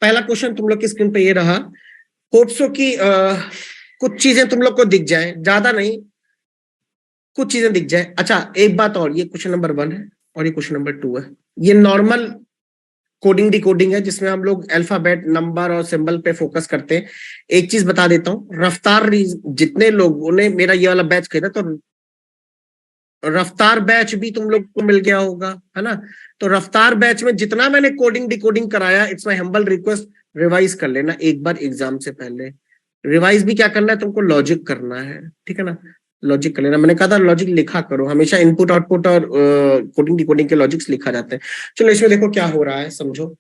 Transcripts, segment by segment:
पहला क्वेश्चन तुम लोग की स्क्रीन पे ये रहा, होप सो कि कुछ चीजें तुम लोग को दिख जाए, ज्यादा नहीं, कुछ चीजें दिख जाए। अच्छा एक बात और, ये क्वेश्चन नंबर 1 है और ये क्वेश्चन नंबर 2 है। ये नॉर्मल कोडिंग डिकोडिंग है जिसमें हम लोग अल्फाबेट, नंबर और सिंबल पे फोकस करते हैं। एक चीज बता देता हूँ, रफ्तार जितने लोगों ने मेरा ये वाला बैच खरीदा, तो रफ्तार बैच भी तुम लोग को मिल गया होगा, है ना। तो रफ्तार बैच में जितना मैंने कोडिंग डिकोडिंग कराया, it's my humble request, revise कर लेना एक बार एग्जाम से पहले। रिवाइज भी क्या करना है तुमको, लॉजिक करना है, ठीक है ना। लॉजिक कर लेना, मैंने कहा था लॉजिक लिखा करो, हमेशा इनपुट आउटपुट और कोडिंग डिकोडिंग के लॉजिक्स लिखा जाते हैं। चलो इसमें देखो क्या हो रहा है, समझो।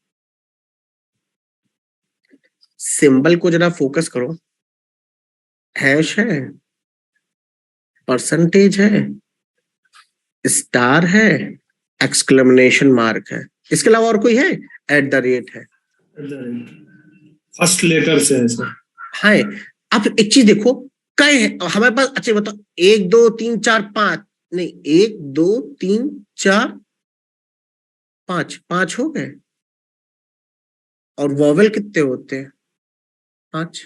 सिंबल को जरा फोकस करो, हैश है, परसेंटेज है, स्टार है, एक्सक्लेमेशन मार्क है, इसके अलावा और कोई है? एट द रेट है, फर्स्ट लेटर से है सर। हाँ। आप एक चीज देखो, कई है हमारे पास। अच्छा बताओ, 1 2 3 4 5, नहीं 1 2 3 4 5, 5 हो गए। और वॉवेल कितने होते हैं? 5।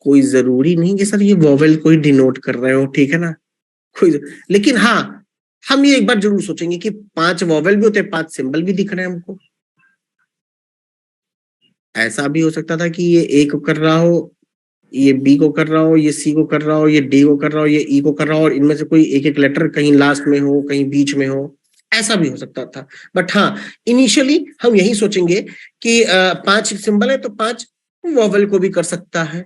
कोई जरूरी नहीं कि सर ये वॉवेल कोई डिनोट कर रहे हो, ठीक है ना, कोई। लेकिन हाँ, हम ये एक बार जरूर सोचेंगे कि 5 वॉवेल भी होते हैं, 5 सिंबल भी दिख रहे हैं हमको। ऐसा भी हो सकता था कि ये ए को कर रहा हो, ये बी को कर रहा हो, ये सी को कर रहा हो, ये डी को कर रहा हो, ये ई को कर रहा हो, और इनमें से कोई एक एक लेटर कहीं लास्ट में हो, कहीं बीच में हो। ऐसा भी हो सकता था। बट हाँ, इनिशियली हम यही सोचेंगे कि 5 सिंबल है तो 5 वॉवेल को भी कर सकता है,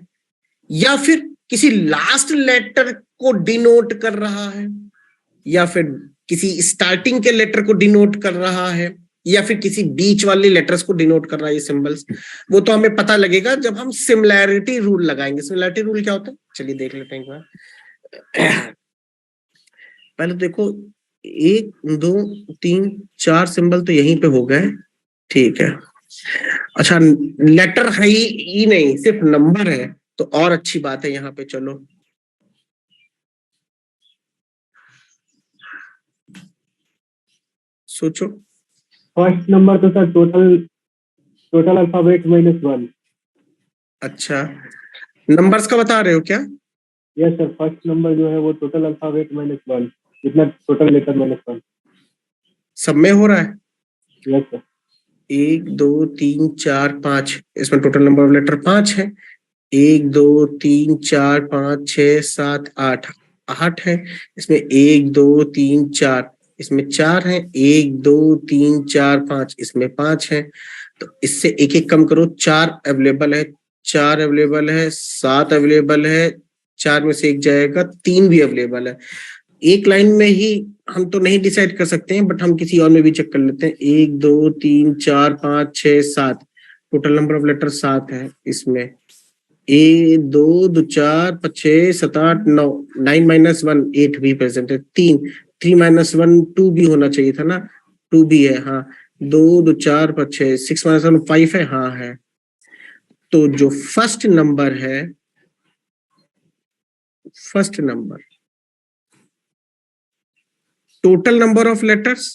या फिर किसी लास्ट लेटर को डिनोट कर रहा है, या फिर किसी स्टार्टिंग के लेटर को डिनोट कर रहा है, या फिर किसी बीच वाले लेटर्स को डिनोट कर रहा है ये सिंबल्स। वो तो हमें पता लगेगा जब हम सिमिलैरिटी रूल लगाएंगे। सिमिलैरिटी रूल क्या होता है, चलिए देख लेते हैं एक बार। पहले तो देखो, 1 2 3 4 सिंबल तो यहीं पे हो गए, ठीक है। अच्छा, लेटर है ही नहीं, सिर्फ नंबर है, तो और अच्छी बात है यहाँ पे। चलो सोचो। फर्स्ट नंबर तो सर टोटल अल्फाबेट -1। अच्छा, नंबर्स का बता रहे हो क्या? यस सर, फर्स्ट नंबर जो है वो टोटल अल्फाबेट -1, जितना टोटल लेटर -1। सब में हो रहा है? Yes sir. 1 2 3 4 5, इसमें टोटल नंबर ऑफ लेटर 5 है। 1 2 3 4 5 6 7 8, 8 है। इसमें 1 2 3 4, इसमें 4 है। 1 2 3 4 5, इसमें 5 है। तो इससे एक एक कम करो, 4 अवेलेबल है, 4 अवेलेबल है, 7 अवेलेबल है, 4 में से 1 जाएगा, 3 भी अवेलेबल है। एक लाइन में ही हम तो नहीं डिसाइड कर सकते हैं, बट हम किसी और में भी चेक कर लेते हैं। 1 2 3 4 5 6 7, टोटल नंबर ऑफ लेटर 7 है इसमें। 1 2 2 4 5 6 7 8 9, 9 - 1 8 भी प्रेजेंट है। 3 3 - 1 2 भी होना चाहिए था ना, 2 भी है, हाँ। 2 2 4 5 6, 6 - 1 5 है, हाँ है। तो जो फर्स्ट नंबर है, first number, total number of letters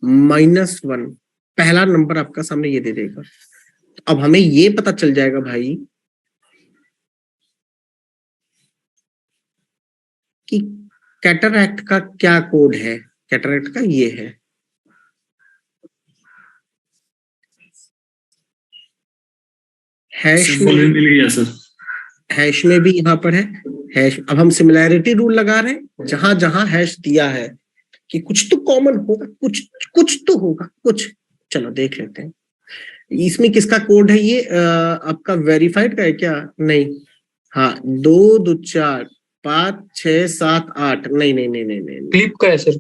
-1, पहला नंबर आपका सामने ये दे देगा। अब हमें ये पता चल जाएगा भाई कि कैटरैक्ट का क्या कोड है। कैटरैक्ट का ये है, हैश में मिल गया सर। हैश में भी यहाँ पर है हैश। अब हम सिमिलैरिटी रूल लगा रहे हैं, जहां जहां हैश दिया है कि कुछ तो कॉमन होगा, कुछ तो होगा कुछ। चलो देख लेते हैं इसमें किसका कोड है। ये आपका वेरीफाइड का है क्या? नहीं, हाँ। 2 2 4 5 6 7 8, नहीं नहीं नहीं नहीं नहीं, क्लिप का है सर,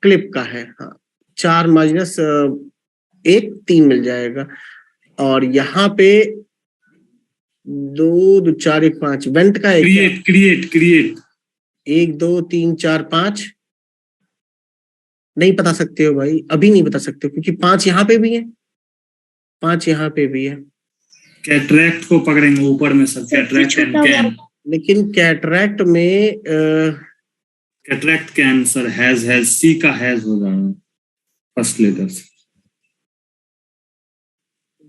क्लिप का है, हाँ। 4 - 1 3 मिल जाएगा। और यहाँ पे 2 2 4 1 5, वेंट का है क्या? क्रिएट 1 2 3 4 5 नहीं बता सकते हो भाई, अभी नहीं बता सकते हो, क्योंकि 5 यहाँ पे भी है, 5 यहाँ पे भी है। कैटरैक्ट को पकड़ेंगे ऊपर में सर, कैटरैक्ट एंड कैन। लेकिन कैटरैक्ट में cataract can sir has C का हैज हो जाएगा फर्स्ट लेटर से।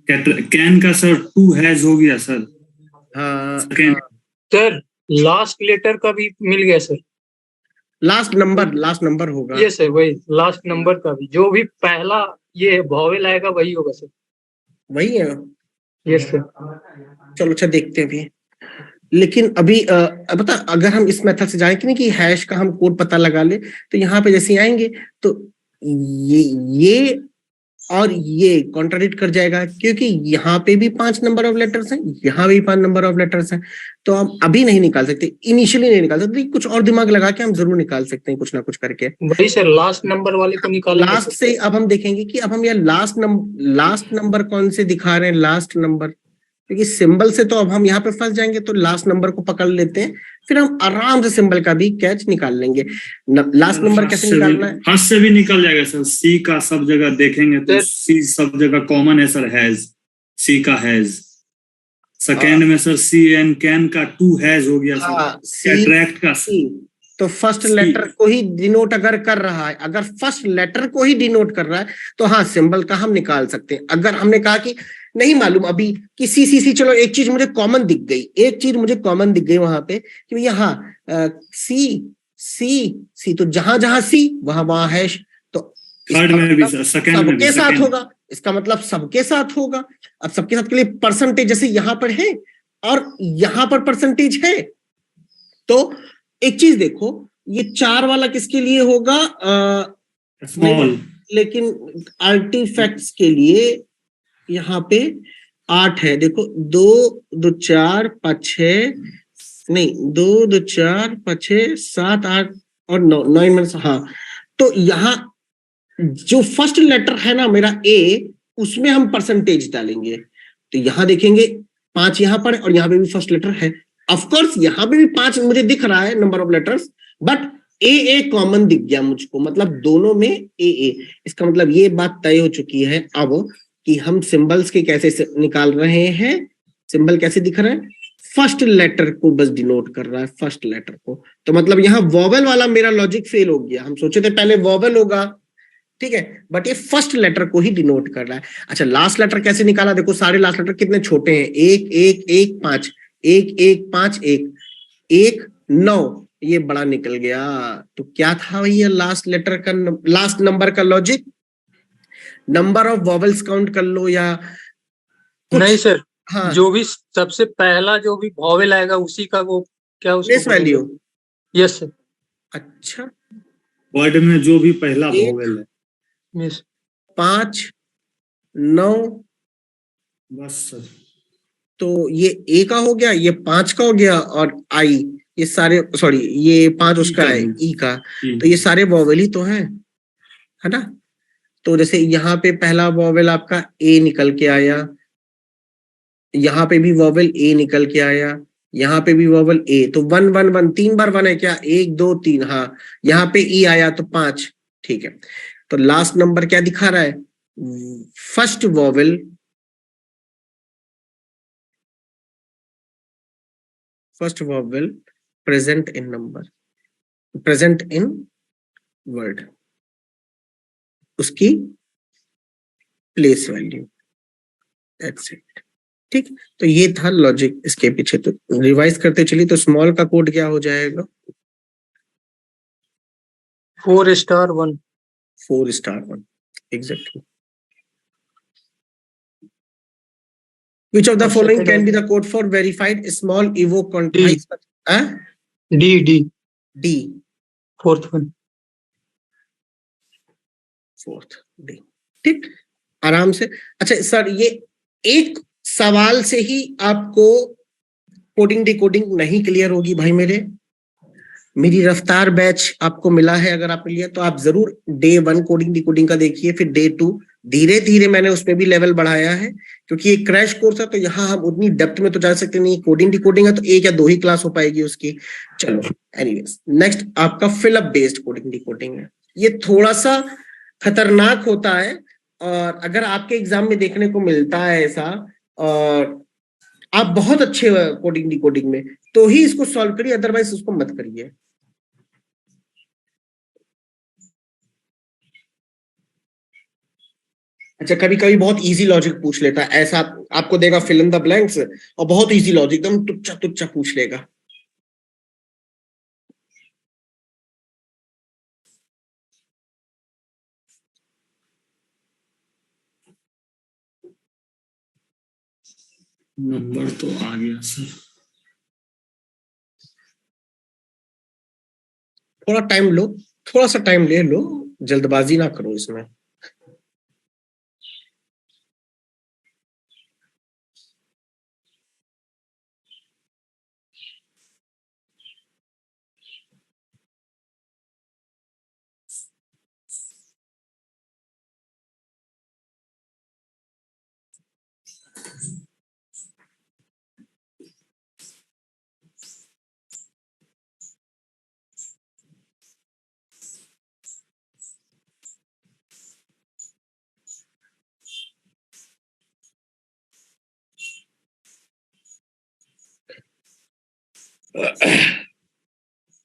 कैन का सर टू हैज हो गया सर। हाँ सेकेंड सर लास्ट लेटर का भी मिल गया सर। लास्ट नंबर होगा। ये सर वही लास्ट नंबर का भी, जो भी पहला ये वॉवेल आएगा वही होगा सर। वही है। Yes sir. चलो अच्छा देखते हैं अभी। लेकिन अभी बता, अगर हम इस मेथड से जाएं कि नहीं कि हैश का हम कोड पता लगा ले, तो यहाँ पे जैसे आएंगे तो ये और ये कॉन्ट्राडिक्ट कर जाएगा, क्योंकि यहाँ पे भी 5 नंबर ऑफ लेटर्स हैं, यहाँ भी 5 नंबर ऑफ लेटर्स हैं। तो हम अभी नहीं निकाल सकते, इनिशियली नहीं निकाल सकते, कुछ और दिमाग लगा के हम जरूर निकाल सकते हैं कुछ ना कुछ करके। वही सर लास्ट नंबर वाले को निकालेंगे। लास्ट से अब हम देखेंगे कि अब हम यह लास्ट नंबर कौन से दिखा रहे हैं, लास्ट नंबर, क्योंकि सिंबल से तो अब हम यहाँ पे फंस जाएंगे, तो लास्ट नंबर को पकड़ लेते हैं, फिर हम आराम से सिंबल का भी कैच निकाल लेंगे। लास्ट नंबर कैसे निकालना है? फर्स्ट से भी निकल जाएगा सर। सी का सब जगह देखेंगे तो सी सब जगह कॉमन है सर, हैज, सी का हैज। सेकेंड में सर सी एंड कैन का टू हैज हो गया सर। कैटरैक्ट का सी, तो फर्स्ट लेटर को ही डिनोट अगर कर रहा है, अगर फर्स्ट लेटर को ही डिनोट कर रहा है, तो हाँ सिंबल का हम निकाल सकते हैं। अगर हमने कहा कि नहीं मालूम अभी कि सी, चलो एक चीज मुझे कॉमन दिख गई, वहां पे कि भैया हाँ सी, तो जहां जहां सी वहां हैश, तो थर्ड में भी सेकंड में सबके साथ होगा, इसका मतलब सबके साथ होगा। अब सबके साथ के लिए परसेंटेज जैसे यहां पर है और यहां पर परसेंटेज है, तो एक चीज देखो, ये 4 वाला किसके लिए होगा? स्मॉल। लेकिन आर्टिफैक्ट्स के लिए यहाँ पे 8 है। देखो 2 2 4 5 6 नहीं 2 2 4 5 6 7 8 और 9 में, हाँ। तो यहाँ जो फर्स्ट लेटर है ना मेरा ए, उसमें हम परसेंटेज डालेंगे, तो यहाँ देखेंगे 5 यहाँ पर और यहाँ पे भी फर्स्ट लेटर है। ऑफ कोर्स यहाँ पे भी 5 मुझे दिख रहा है number of letters, but A common दिख गया मुझको, मतलब दोनों में ए। इसका मतलब ये बात तय हो चुकी है अब कि हम सिंबल्स के कैसे निकाल रहे हैं। सिंबल कैसे दिख रहा है? फर्स्ट लेटर को बस डिनोट कर रहा है, फर्स्ट लेटर को। तो मतलब यहाँ वॉवेल वाला मेरा लॉजिक फेल हो गया। हम सोचे थे पहले वॉवेल होगा, ठीक है, बट ये फर्स्ट लेटर को ही डिनोट कर रहा है। अच्छा लास्ट लेटर कैसे निकाला? देखो सारे लास्ट लेटर कितने छोटे हैं, 1 1 1 5 1 1 5 1 1 9, ये बड़ा निकल गया। तो क्या था भैया लास्ट लेटर का, लास्ट नंबर का logic? Number of vowels count कर लो या नहीं सर, हाँ, जो भी सबसे पहला जो भी वॉवेल आएगा उसी का वो क्या उसको प्लेस वैल्यू। Yes sir. अच्छा वर्ड में जो भी पहला वॉवेल है। यस 5 9, बस सर। तो ये ए का हो गया, ये 5 का हो गया, और आई, ये सारे सॉरी ये 5 उसका है, ई का। तो ये सारे वॉवेल ही तो है ना? तो जैसे यहाँ पे पहला वॉवेल आपका ए निकल के आया, यहाँ पे भी वॉवेल ए निकल के आया, यहाँ पे भी वॉवेल ए, तो 1 1 1 3 बार 1 है क्या? 1 2 3, हाँ। यहाँ पे ई आया तो 5, ठीक है। तो लास्ट नंबर क्या दिखा रहा है? First vowel present in number, present in word, उसकी प्लेस वैल्यू, दैट्स इट। ठीक, तो ये था लॉजिक इसके पीछे। तो रिवाइज करते चलिए, तो स्मॉल का कोड क्या हो जाएगा? 4 star 1। 4 star 1, exactly. Which of the following can be the code for verified small evoke context? D, fourth one. Fourth D, ठीक, आराम से। अच्छा सर, ये एक सवाल से ही आपको कोडिंग डिकोडिंग नहीं क्लियर होगी भाई मेरे। मेरी रफ्तार बैच आपको मिला है, अगर आपने लिया तो आप जरूर डे 1 कोडिंग डिकोडिंग का देखिए, फिर डे 2 धीरे धीरे मैंने उसमें भी लेवल बढ़ाया है, क्योंकि ये क्रैश कोर्स है, तो यहाँ हम उतनी डेप्थ में तो जा सकते नहीं। कोडिंग डिकोडिंग है तो 1 या 2 ही क्लास हो पाएगी उसकी। चलो एनीवेज, नेक्स्ट आपका फिलअप बेस्ड कोडिंग डिकोडिंग है। ये थोड़ा सा खतरनाक होता है, और अगर आपके एग्जाम में देखने को मिलता है ऐसा, और आप बहुत अच्छे कोडिंग डिकोडिंग में, तो ही इसको सॉल्व करिए, अदरवाइज उसको मत करिए। अच्छा, कभी कभी बहुत इजी लॉजिक पूछ लेता है, ऐसा आपको देगा फिल इन द ब्लैंक्स और बहुत इजी लॉजिक एकदम तुच्चा तुच्चा पूछ लेगा। नंबर तो आ गया सर। थोड़ा टाइम लो, थोड़ा सा टाइम ले लो, जल्दबाजी ना करो इसमें।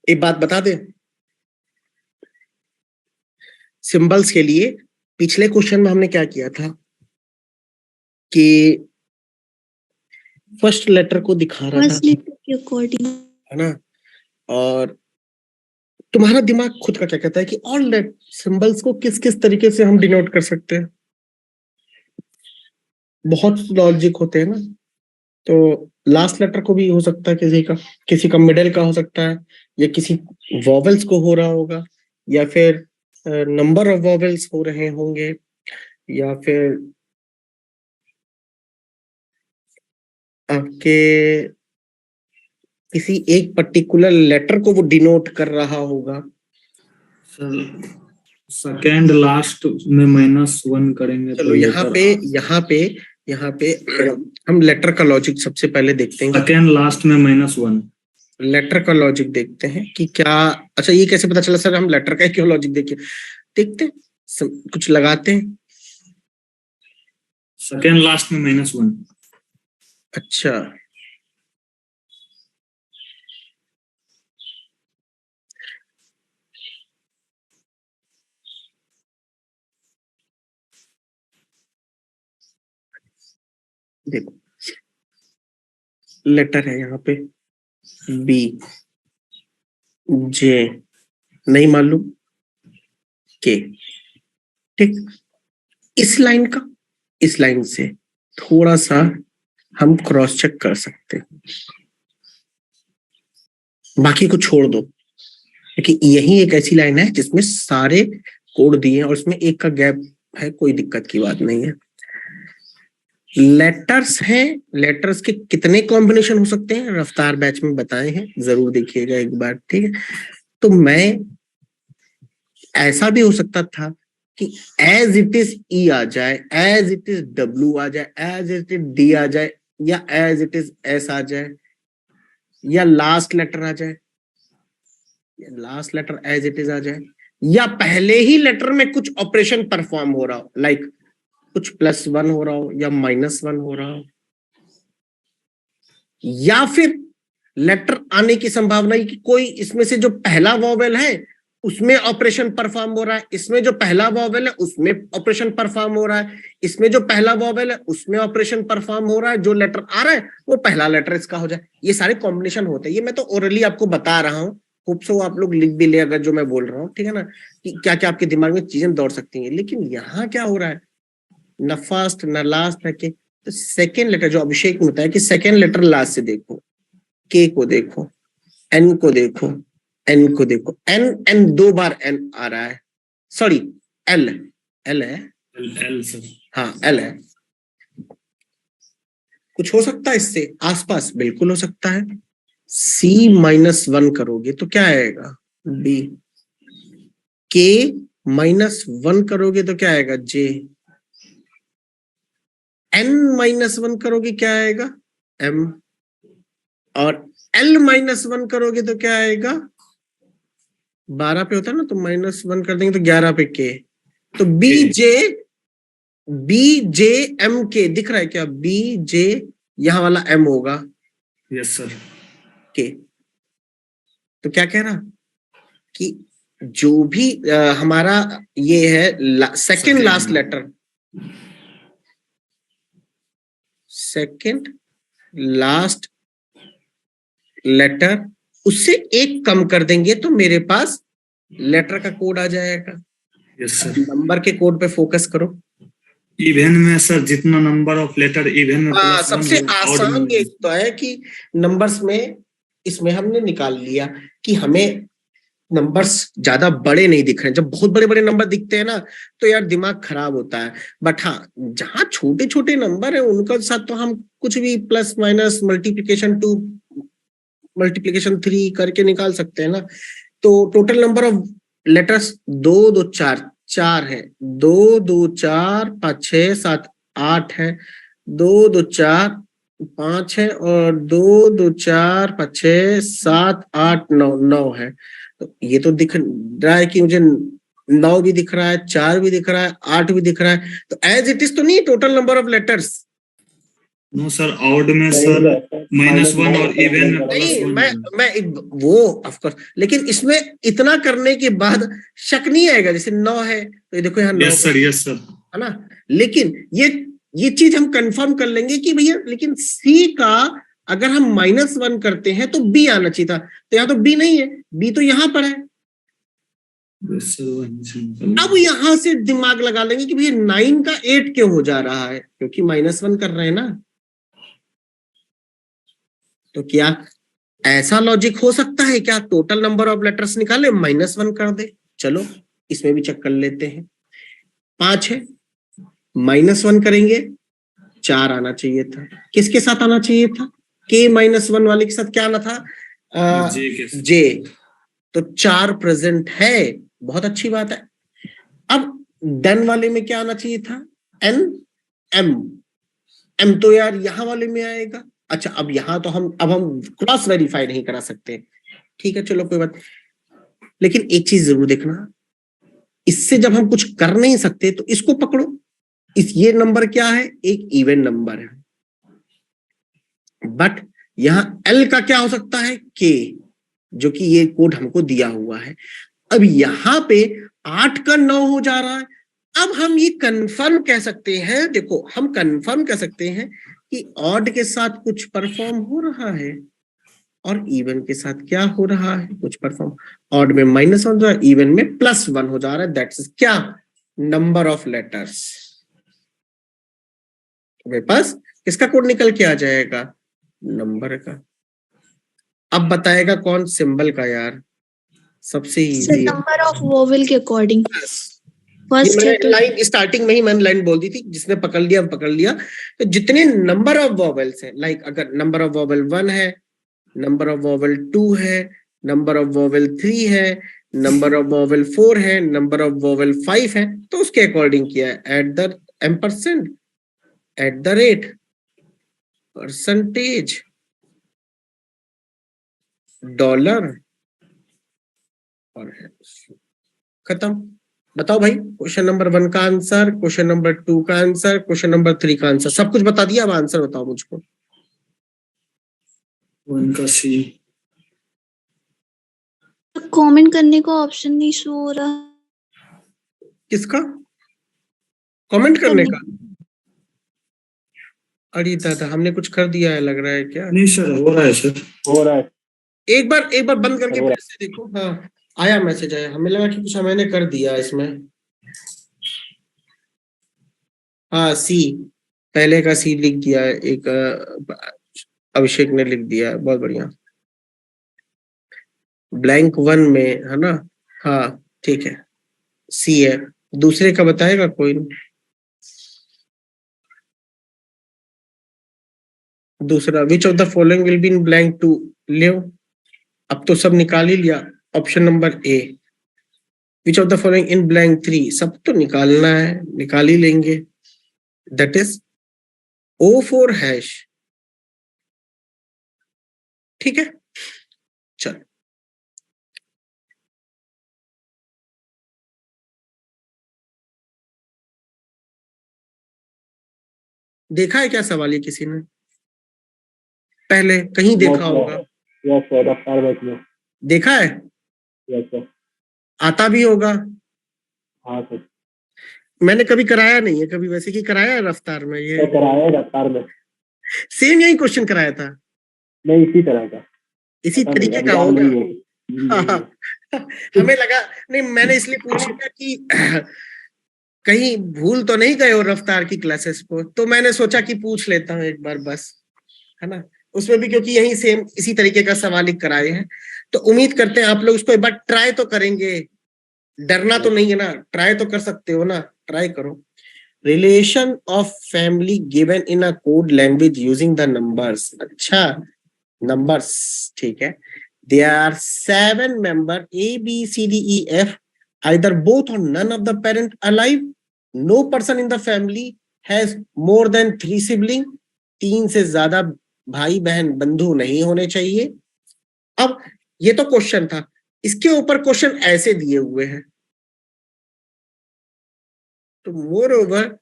एक बात बता दे, सिंबल्स के लिए पिछले क्वेश्चन में हमने क्या किया था कि फर्स्ट लेटर को दिखा रहा था, है ना, और तुम्हारा दिमाग खुद का क्या कहता है कि ऑल सिंबल्स को किस किस तरीके से हम डिनोट कर सकते हैं। बहुत लॉजिक होते हैं ना, तो लास्ट लेटर को भी हो सकता है, किसी का मिडिल का हो सकता है, या किसी वॉवेल्स को हो रहा होगा, या फिर नंबर ऑफ वॉवेल्स हो रहे होंगे, या फिर आपके किसी एक पर्टिकुलर लेटर को वो डिनोट कर रहा होगा। सर सेकेंड लास्ट में -1 करेंगे चलो तो यहाँ पे हम लेटर का लॉजिक सबसे पहले देखते हैं। सेकेंड लास्ट में -1 लेटर का लॉजिक देखते हैं कि क्या, अच्छा ये कैसे पता चला सर हम लेटर का क्यों लॉजिक देखते हैं, कुछ लगाते हैं। सेकेंड लास्ट में -1। अच्छा, देखो लेटर है यहाँ पे बी, जे नहीं मालूम, के, ठीक। इस लाइन से थोड़ा सा हम क्रॉस चेक कर सकते हैं, बाकी को छोड़ दो, क्योंकि यही एक ऐसी लाइन है जिसमें सारे कोड दिए हैं और इसमें एक का गैप है, कोई दिक्कत की बात नहीं है। लेटर्स हैं, लेटर्स के कितने कॉम्बिनेशन हो सकते हैं रफ्तार बैच में बताए हैं, जरूर देखिएगा एक बार, ठीक है। तो मैं ऐसा भी हो सकता था कि एज इट इज ई आ जाए, एज इट इज डब्ल्यू आ जाए, एज इट इज डी आ जाए, या एज इट इज एस आ जाए, या लास्ट लेटर आ जाए, last letter as it is आ जाए, या पहले ही लेटर में कुछ ऑपरेशन परफॉर्म हो रहा हो, लाइक कुछ +1 हो रहा हो या -1 हो रहा हो, या फिर लेटर आने की संभावना है कि कोई इसमें से जो पहला वॉवेल है उसमें ऑपरेशन परफॉर्म हो रहा है, इसमें जो पहला वॉवेल है उसमें ऑपरेशन परफॉर्म हो रहा है, इसमें जो पहला वॉवेल है उसमें ऑपरेशन परफॉर्म हो रहा है, जो लेटर आ रहा है वो पहला लेटर इसका हो जाए। ये सारे कॉम्बिनेशन होते हैं, ये मैं तो ओरली आपको बता रहा हूँ, खूब सो आप लोग लिख भी ले अगर जो मैं बोल रहा हूँ, ठीक है ना, कि क्या क्या आपके दिमाग में चीजें दौड़ सकती हैं। लेकिन यहाँ क्या हो रहा है, न फर्स्ट न लास्ट है के, तो सेकेंड लेटर जो अभिषेक में बताया कि सेकेंड लेटर लास्ट से देखो, के को देखो, एन को देखो, एन को देखो, एन एन 2 बार एन आ रहा है, सॉरी एल है, एल सर, हाँ एल है। कुछ हो सकता है इससे आसपास, बिल्कुल हो सकता है। C-1 करोगे तो क्या आएगा, बी। K-1 करोगे तो क्या आएगा, जे। N-1 करोगे क्या आएगा, M। और L-1 करोगे तो क्या आएगा, 12 पे होता है ना, तो -1 कर देंगे तो 11 पे के, तो BJM-K दिख रहा है क्या, BJ यहां वाला M होगा, यस सर। के। तो क्या कह रहा कि जो भी हमारा ये है second last letter, second last letter, उससे एक कम कर देंगे तो मेरे पास लेटर का कोड आ जाएगा। Yes sir. नंबर के कोड पे फोकस करो। इवन में सर जितना नंबर ऑफ लेटर इवन में हाँ, +1, सबसे और आसान odd में एक तो है कि नंबर्स में इसमें हमने निकाल लिया कि हमें नंबर्स ज्यादा बड़े नहीं दिख रहे हैं। जब बहुत बड़े बड़े नंबर दिखते हैं ना तो यार दिमाग खराब होता है। बट हाँ, जहां छोटे छोटे नंबर है उनका साथ तो हम कुछ भी प्लस माइनस मल्टीप्लीकेशन 2 मल्टीप्लीकेशन 3 करके निकाल सकते हैं ना। तो टोटल नंबर ऑफ लेटर्स 2 2 4 4 है, 2 2 4 5 6 7 8 है, 2 2 4 5 है, और 2 2 4 5 6 7 8 9 9 है। तो ये तो दिख रहा है कि मुझे 9 भी दिख रहा है, 4 भी दिख रहा है, 8 भी दिख रहा है। तो एज इट इज तो नहीं total number of letters. No sir, odd में सर -1 और इवन में नहीं, +1। मैं वो ऑफ कोर्स, लेकिन इसमें इतना करने के बाद शक नहीं आएगा। जैसे 9 है तो ये देखो यहाँ 9 यस सर, यस सर। है ना। लेकिन ये चीज हम कंफर्म कर लेंगे कि भैया, लेकिन सी का अगर हम -1 करते हैं तो बी आना चाहिए था। तो यहाँ तो बी नहीं है, बी तो यहाँ पर है। अब यहां से दिमाग लगा लेंगे कि भैया 9 का 8 क्यों हो जा रहा है, क्योंकि -1 कर रहे हैं ना। तो क्या ऐसा लॉजिक हो सकता है क्या, टोटल नंबर ऑफ लेटर्स निकाले -1 कर दे। चलो इसमें भी चेक कर लेते हैं। 5 है, -1 करेंगे 4 आना चाहिए था। किसके साथ आना चाहिए था, k -1 वाले के साथ क्या आना था, जे। तो 4 प्रेजेंट है, बहुत अच्छी बात है। अब डन वाले में क्या आना चाहिए था, n m m तो यार यहां वाले में आएगा। अच्छा, अब यहां तो हम क्रॉस वेरीफाई नहीं करा सकते, ठीक है चलो कोई बात। लेकिन एक चीज जरूर देखना, इससे जब हम कुछ कर नहीं सकते तो इसको पकड़ो। ये नंबर क्या है, एक इवन नंबर है। बट यहां L का क्या हो सकता है, K, जो कि ये कोड हमको दिया हुआ है। अब यहां पे 8 का 9 हो जा रहा है। अब हम ये कंफर्म कह सकते हैं, देखो हम कंफर्म कह सकते हैं कि ऑड के साथ कुछ परफॉर्म हो रहा है और इवन के साथ क्या हो रहा है, कुछ परफॉर्म। ऑड में -1 हो रहा है, इवन में +1 हो जा रहा है। दैट्स इज क्या, नंबर ऑफ लेटर्स। मेरे पास किसका कोड निकल के आ जाएगा, नंबर का। अब बताएगा कौन, सिंबल का यार, सबसे इजी नंबर ऑफ वोवेल के अकॉर्डिंग। ये मैंने लाइन स्टार्टिंग में ही मैंने लाइन बोल दी थी, जिसने पकड़ लिया पकड़ लिया। तो जितने नंबर ऑफ वोवेल्स हैं, लाइक अगर नंबर ऑफ वोवेल 1 है, नंबर ऑफ वोवेल 2 है, नंबर ऑफ वोवेल 3 है, नंबर ऑफ वोवेल 4 है, नंबर ऑफ वोवेल 5 है, तो उसके अकॉर्डिंग किया है। At the %, at the rate, percentage, dollar, और खत्म। बताओ भाई, क्वेश्चन नंबर 1 का आंसर, क्वेश्चन नंबर 2 का आंसर, क्वेश्चन नंबर 3 का आंसर, सब कुछ बता दिया। अब आंसर बताओ मुझको। 1 का सी। कमेंट करने का ऑप्शन नहीं शो हो रहा। किसका कमेंट करने का? अरे दादा, हमने कुछ कर दिया है लग रहा है क्या? नहीं सर, हो रहा है सर, हो रहा है। एक बार बंद करके फिर से देखो। हाँ, आया मैसेज आया, हमें लगा कि कुछ मैंने कर दिया इसमें। हाँ, सी, पहले का सी लिख दिया है, एक अभिषेक ने लिख दिया है, बहुत बढ़िया। ब्लैंक 1 में है ना, हाँ ठीक है, सी है। दूसरे का बताएगा कोई नहीं? दूसरा, which of the following will be in blank 2, ले। अब तो सब निकाल ही लिया। Option number A, which of the following in blank 3, सब तो निकालना है, निकाल ही लेंगे। दैट इज O4 हैश, ठीक है। चल, देखा है क्या सवाल ये किसी ने पहले कहीं देखा होगा? यस सर, रफ्तार मैच में देखा है, यस सर। आता भी होगा। हाँ सर, मैंने कभी कराया नहीं है, कभी वैसे ही कराया है रफ्तार में ये। कराया है रफ्तार में। सेम यही क्वेश्चन कराया था, नहीं इसी तरह का, इसी पता नहीं, तरीके अब का याद होगा। नहीं है। हाँ, हमें लगा नहीं, मैंने इसलिए पूछा था कि कहीं भूल तो नहीं गए हो रफ्तार की क्लासेस को, तो मैंने सोचा कि पूछ लेता हूँ एक बार बस, है ना। उसमें भी क्योंकि यही सेम इसी तरीके का सवाल ही कराए हैं, तो उम्मीद करते हैं आप लोग इसको एक बार ट्राई तो करेंगे, डरना तो नहीं है ना, ट्राई तो कर सकते हो ना, ट्राई करो। Relation of family given in a code language using the numbers. अच्छा, नंबर्स, ठीक है। There are 7 members A, B, C, D, E, F. Either both or none of the parent alive. No person in the family has more than 3 siblings. 3 से ज्यादा भाई बहन बंधु नहीं होने चाहिए। अब ये तो क्वेश्चन था, इसके ऊपर क्वेश्चन ऐसे दिए हुए हैं, तो मोर ओवर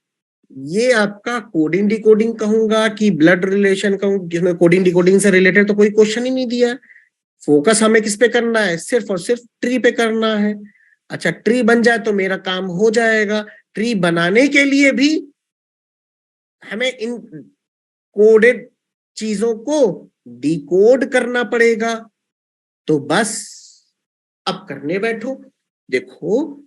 ये आपका कोडिंग डिकोडिंग कहूंगा कि ब्लड रिलेशन कहूँ, जिसमें कोडिंग डिकोडिंग से रिलेटेड तो कोई क्वेश्चन ही नहीं दिया है। फोकस हमें किस पे करना है, सिर्फ और सिर्फ ट्री पे करना है। अच्छा, ट्री बन जाए तो मेरा काम हो जाएगा। ट्री बनाने के लिए भी हमें इन कोडेड चीजों को डिकोड करना पड़ेगा। तो बस अब करने बैठो। देखो,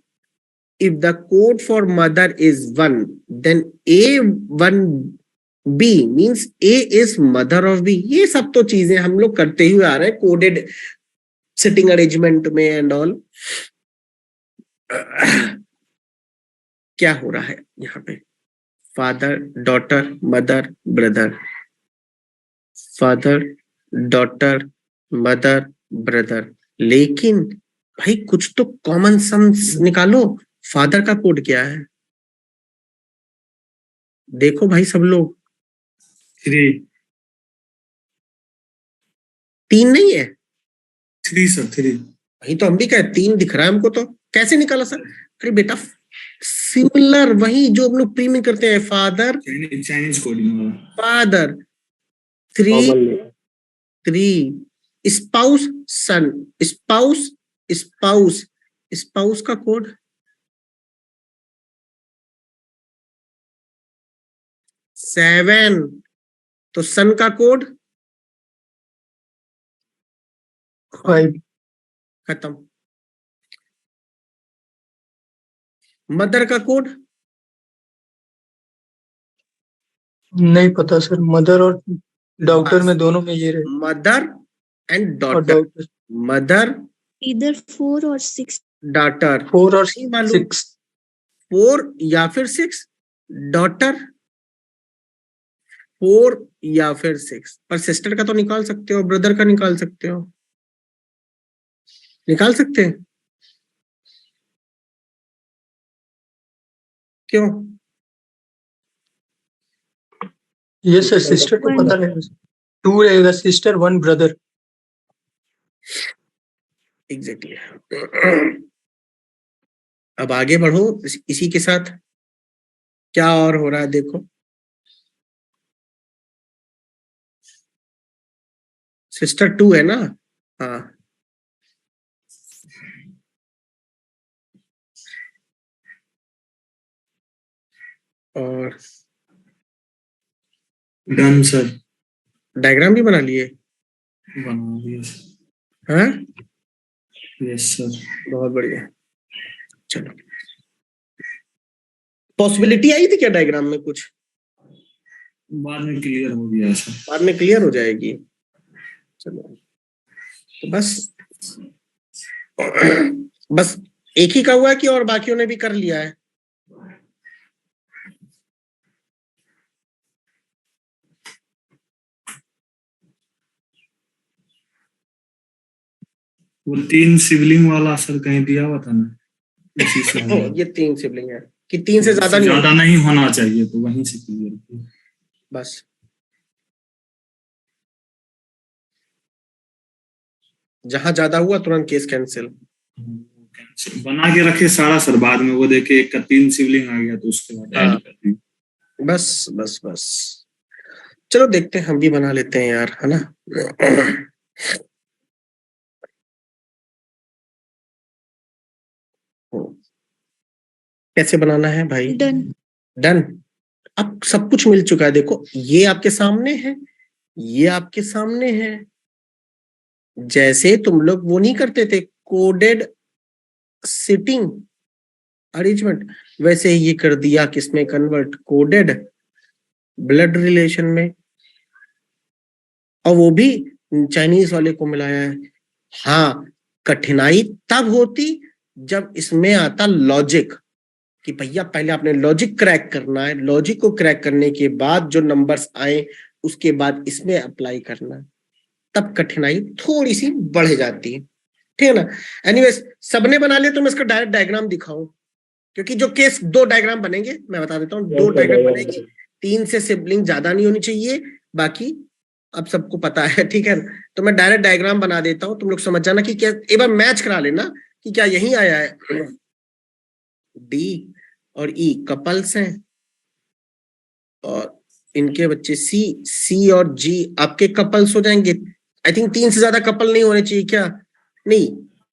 if the code for mother is 1, then A1B means A is mother of B। ये सब तो चीजें हम लोग करते हुए आ रहे हैं कोडेड सिटिंग अरेंजमेंट में एंड ऑल। क्या हो रहा है यहाँ पे, father daughter mother brother, father daughter mother brother, लेकिन भाई कुछ तो कॉमन सम्स निकालो। फादर का कोड क्या है, देखो भाई सब लोग, 3 3 नहीं है 3 सर, 3। वही तो हम भी कहे 3 दिख रहा है हमको, तो कैसे निकाला सर। अरे बेटा सिमिलर, वही जो हम लोग प्री में करते हैं, फादर चाइनीज कोडिंग वाला। फादर, 3 कॉमन नहीं है। 3 स्पाउस सन, स्पाउस स्पाउस, स्पाउस का कोड 7, तो सन का कोड 5। खत्म। मदर का कोड नहीं पता सर, मदर और डॉक्टर में दोनों में ये रहे। मदर एंड और डॉटर, डॉक्टर मदर इधर 4 और 6। डॉटर, 4 और नहीं मालूम 6। 4 या फिर 6, डॉटर 4 या फिर 6, पर सिस्टर का तो निकाल सकते हो, ब्रदर का निकाल सकते हो, निकाल सकते हैं क्यों। ये सर सिस्टर को पता रहेगा, 2 रहेगा सिस्टर, 1 ब्रदर। एग्जैक्टली। अब आगे बढ़ो इसी के साथ, क्या और हो रहा है देखो। सिस्टर 2 है ना, हाँ। और डन सर, डायग्राम भी बना लिए, बना दिया। हाँ यस सर। बहुत बढ़िया। चलो, पॉसिबिलिटी आई थी क्या डायग्राम में कुछ, बाद में क्लियर हो गया सर। बाद में क्लियर हो जाएगी। चलो, तो बस बस एक ही का हुआ है कि और बाकियों ने भी कर लिया है। वो 3 सिबलिंग वाला सर कहीं दिया हुआ था ना, उसी से हो गया। ये 3 सिबलिंग है कि 3 से ज्यादा नहीं ज्यादा नहीं होना चाहिए, तो वहीं से क्लियर किया बस। जहां ज्यादा हुआ तुरंत केस कैंसिल। बना के रखे सारा सर, बाद में वो देखे एक का 3 सिबलिंग आ गया तो उसके बाद हाँ। ऐड कर दी। बस बस बस, चलो देखते हैं, हम भी बना लेते हैं यार, है ना। कैसे बनाना है भाई, डन। डन। अब सब कुछ मिल चुका है। देखो ये आपके सामने है, ये आपके सामने है। जैसे तुम लोग वो नहीं करते थे कोडेड सिटिंग अरेंजमेंट, वैसे ही ये कर दिया किसमें कन्वर्ट, कोडेड ब्लड रिलेशन में, और वो भी चाइनीज वाले को मिलाया है। हाँ, कठिनाई तब होती जब इसमें आता लॉजिक, कि भैया पहले आपने लॉजिक क्रैक करना है, लॉजिक को क्रैक करने के बाद जो नंबर्स आए उसके बाद इसमें अप्लाई करना है, तब कठिनाई थोड़ी सी बढ़ जाती है, ठीक है ना। एनीवेज सबने बना लिया तो मैं इसका डायरेक्ट डायग्राम दिखाऊं, क्योंकि जो केस 2 डायग्राम बनेंगे मैं बता देता हूँ, 2 डायग्राम बनेगी, 3 से सिबलिंग ज्यादा नहीं होनी चाहिए, बाकी अब सबको पता है, ठीक है। तो मैं डायरेक्ट डायग्राम बना देता हूँ, तुम लोग समझ जाना कि क्या, एक बार मैच करा लेना कि क्या यही आया है। डी और ई कपल्स हैं, और इनके बच्चे सी और जी आपके कपल्स हो जाएंगे। आई थिंक 3 से ज्यादा कपल नहीं होने चाहिए क्या, नहीं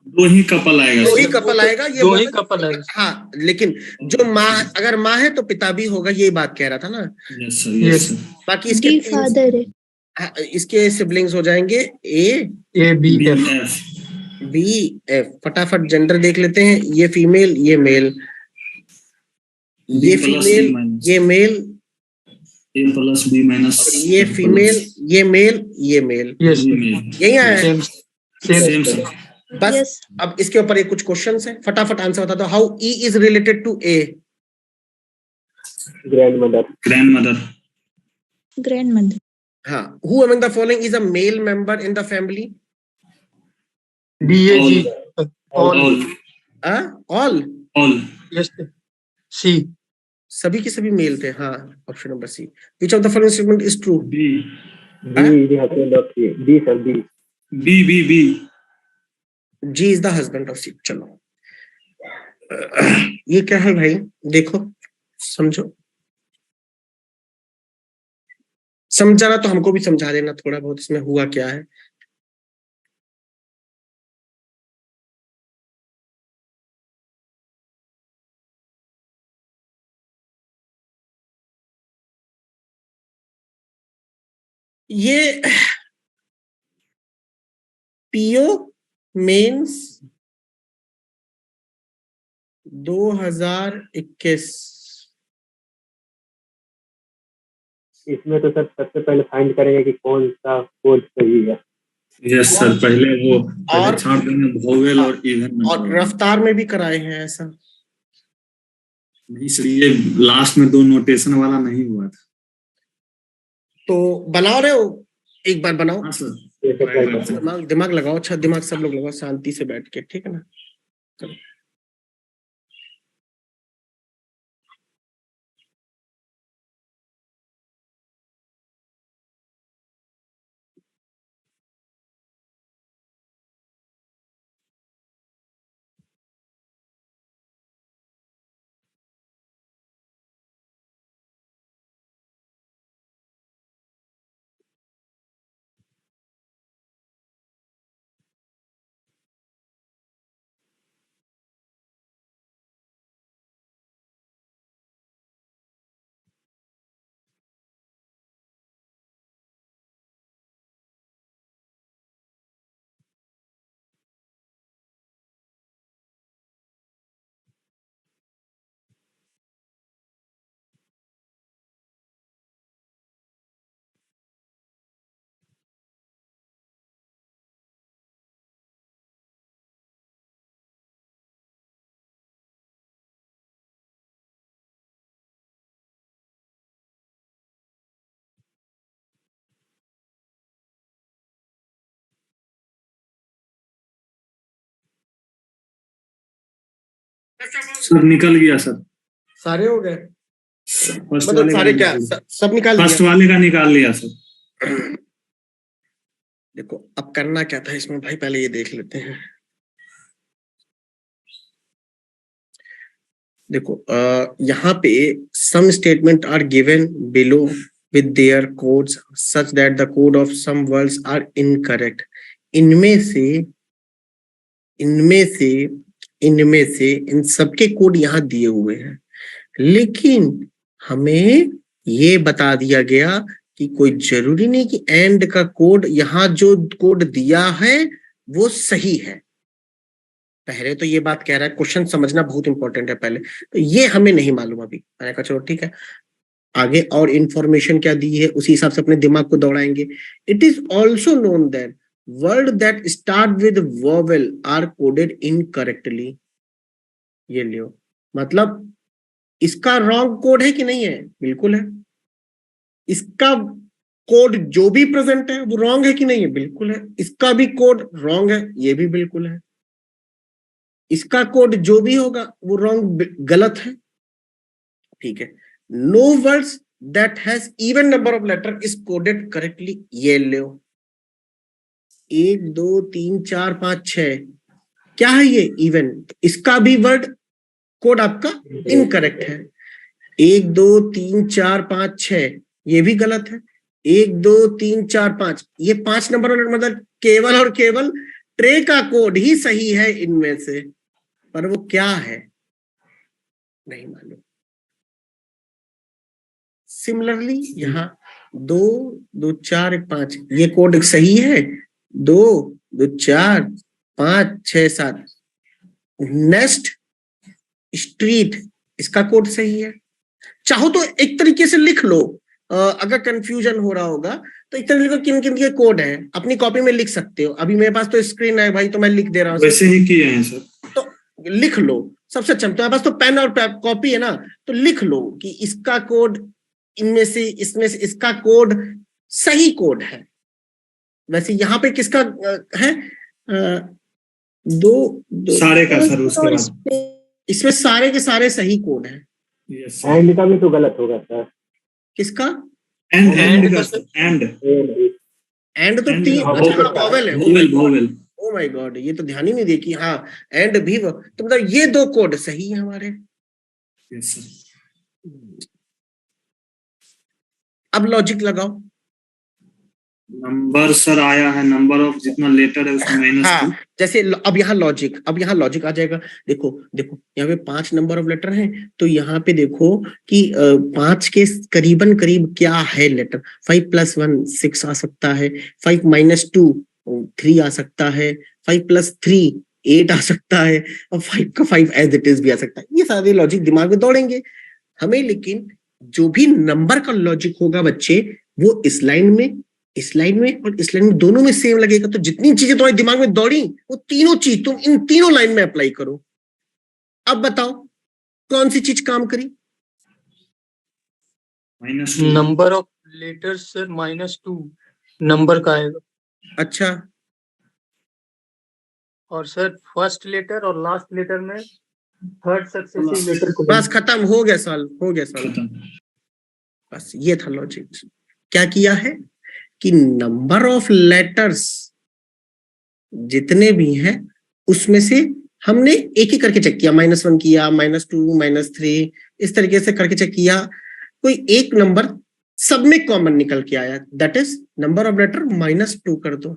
2 ही कपल आएगा, 2 ही कपल आएगा, ये 2 ही कपल आएगा। हाँ, लेकिन जो माँ, अगर माँ है तो पिता भी होगा, यही बात कह रहा था ना। Yes sir, yes sir. बाकी इसके डी फादर है। हाँ, इसके सिबलिंग्स हो जाएंगे A B F. B F. फटाफट जेंडर देख लेते हैं, ये फीमेल ये मेल, ये फीमेल ये male, A plus B minus, ये फीमेल ये मेल ये मेल, यही आया है। Same sir. बस Yes. अब इसके ऊपर एक कुछ क्वेश्चंस हैं, फटाफट आंसर बता दो। How E is related to A, grandmother, grandmother, Grandmother. हाँ। Who among the following is a male member in the family, DAG all. All, yes C. सभी के सभी मेल थे, हाँ। Option number C. Which of the following statement is true, B B husband of C, B sir B, B B B G is the husband of C. चलो ये क्या है भाई, देखो समझो, समझाना तो हमको भी समझा देना थोड़ा बहुत, इसमें हुआ क्या है। ये पीओ मेंस 2021, इसमें तो सर सबसे पहले फाइंड करेंगे कि कौन सा कोड सही है। यस सर, पहले वो और छांट देंगे वोवेल और इवन में, और रफ्तार में भी कराए हैं ऐसा। नहीं सर, ये लास्ट में 2 नोटेशन वाला नहीं हुआ था। तो बना रहे हो, एक बार बनाओ, हाँ सर, दिमाग लगाओ, अच्छा दिमाग सब लोग लगाओ शांति से बैठ के, ठीक है ना। चलो सर निकल गया सर, सारे हो गए, फर्स्ट मतलब वाले सारे का क्या, सब निकाल फर्स्ट दिया। वाले का निकाल लिया सर। देखो अब करना क्या था इसमें भाई, पहले ये देख लेते हैं। देखो यहाँ पे some statement are given below with their codes such that the code of some words are incorrect. इनमें से इन सबके कोड यहाँ दिए हुए हैं, लेकिन हमें ये बता दिया गया कि कोई जरूरी नहीं कि एंड का कोड, यहां जो कोड दिया है वो सही है। पहले तो ये बात कह रहा है, क्वेश्चन समझना बहुत इंपॉर्टेंट है पहले, तो ये हमें नहीं मालूम अभी। मैंने कहा चलो ठीक है, आगे और इंफॉर्मेशन क्या दी है उसी हिसाब से अपने दिमाग को दौड़ाएंगे। It is also known that word that start with vowel are coded incorrectly. ये लियो, मतलब इसका रॉन्ग कोड है कि नहीं है? बिल्कुल है। इसका कोड जो भी प्रेजेंट है वो रॉन्ग है कि नहीं है? बिल्कुल है। इसका भी कोड रॉन्ग है, ये भी बिल्कुल है। इसका कोड जो भी होगा वो रॉन्ग, गलत है। ठीक है। No words that has even number of letter is coded correctly. ये लो, 1 2 3 4 5 6, क्या है ये? इवन। इसका भी वर्ड कोड आपका इनकरेक्ट है। 1 2 3 4 5 6, ये भी गलत है। 1 2 3 4 5, ये 5 नंबर, मतलब केवल और केवल ट्रे का कोड ही सही है इनमें से, पर वो क्या है नहीं मालूम। सिमिलरली यहाँ 2 2 4 1 5, ये कोड सही है। 2 2 4 5 6 7, नेक्स्ट स्ट्रीट, इसका कोड सही है। चाहो तो एक तरीके से लिख लो, अगर कंफ्यूजन हो रहा होगा तो एक तरीके किन किन के कोड है अपनी कॉपी में लिख सकते हो। अभी मेरे पास तो स्क्रीन है भाई, तो मैं लिख दे रहा हूँ। वैसे ही किए हैं सर, तो लिख लो, सबसे अच्छा। तुम्हारे पास तो पेन और कॉपी है ना, तो लिख लो कि इसका कोड इनमें से, इसमें से इसका कोड सही कोड है। वैसे यहाँ पे किसका है? 2 सारे का सर, उसके बाद इसमें सारे के सारे सही कोड है। एंड का भी तो गलत होगा सर। किसका? एंड का सर, एंड तो 3 वोवेल है। वोवेल। ओ माय गॉड, ये तो ध्यान ही नहीं दे कि हाँ एंड भी, तो मतलब ये 2 कोड सही है हमारे। Yes sir. अब लॉजिक लगाओ। नंबर सर आया है, नंबर ऑफ जितना लेटर है उसमें माइनस 2। जैसे अब यहाँ लॉजिक आ जाएगा। देखो देखो, यहाँ पे 5 नंबर ऑफ लेटर हैं, तो यहाँ पे देखो कि 5 के करीबन करीब क्या है लेटर। 5 + 1 6 आ सकता है, 5 - 2 3 आ सकता है, 5 + 3 8 आ सकता है, और 5 का 5 एज इट इज भी आ सकता है। ये सारे लॉजिक दिमाग में दौड़ेंगे हमें, लेकिन जो भी नंबर का लॉजिक होगा बच्चे, वो इस लाइन में और इस लाइन में दोनों में सेम लगेगा। तो जितनी चीजें तुम्हारे दिमाग में दौड़ी, वो तीनों चीज तुम इन तीनों लाइन में अप्लाई करो। अब बताओ कौन सी चीज काम करी? Number of letters sir -2 number का आएगा। अच्छा, और सर फर्स्ट लेटर और लास्ट लेटर में थर्ड सक्सेसिव लेटर को बस खत्म हो गया सवाल, बस ये था लॉजिक। क्या किया है कि नंबर ऑफ लेटर्स जितने भी हैं उसमें से हमने एक ही करके चेक किया, -1 किया, -2 -3, इस तरीके से करके चेक किया। कोई एक नंबर सब में कॉमन निकल के आया, that is number of letter -2 कर दो।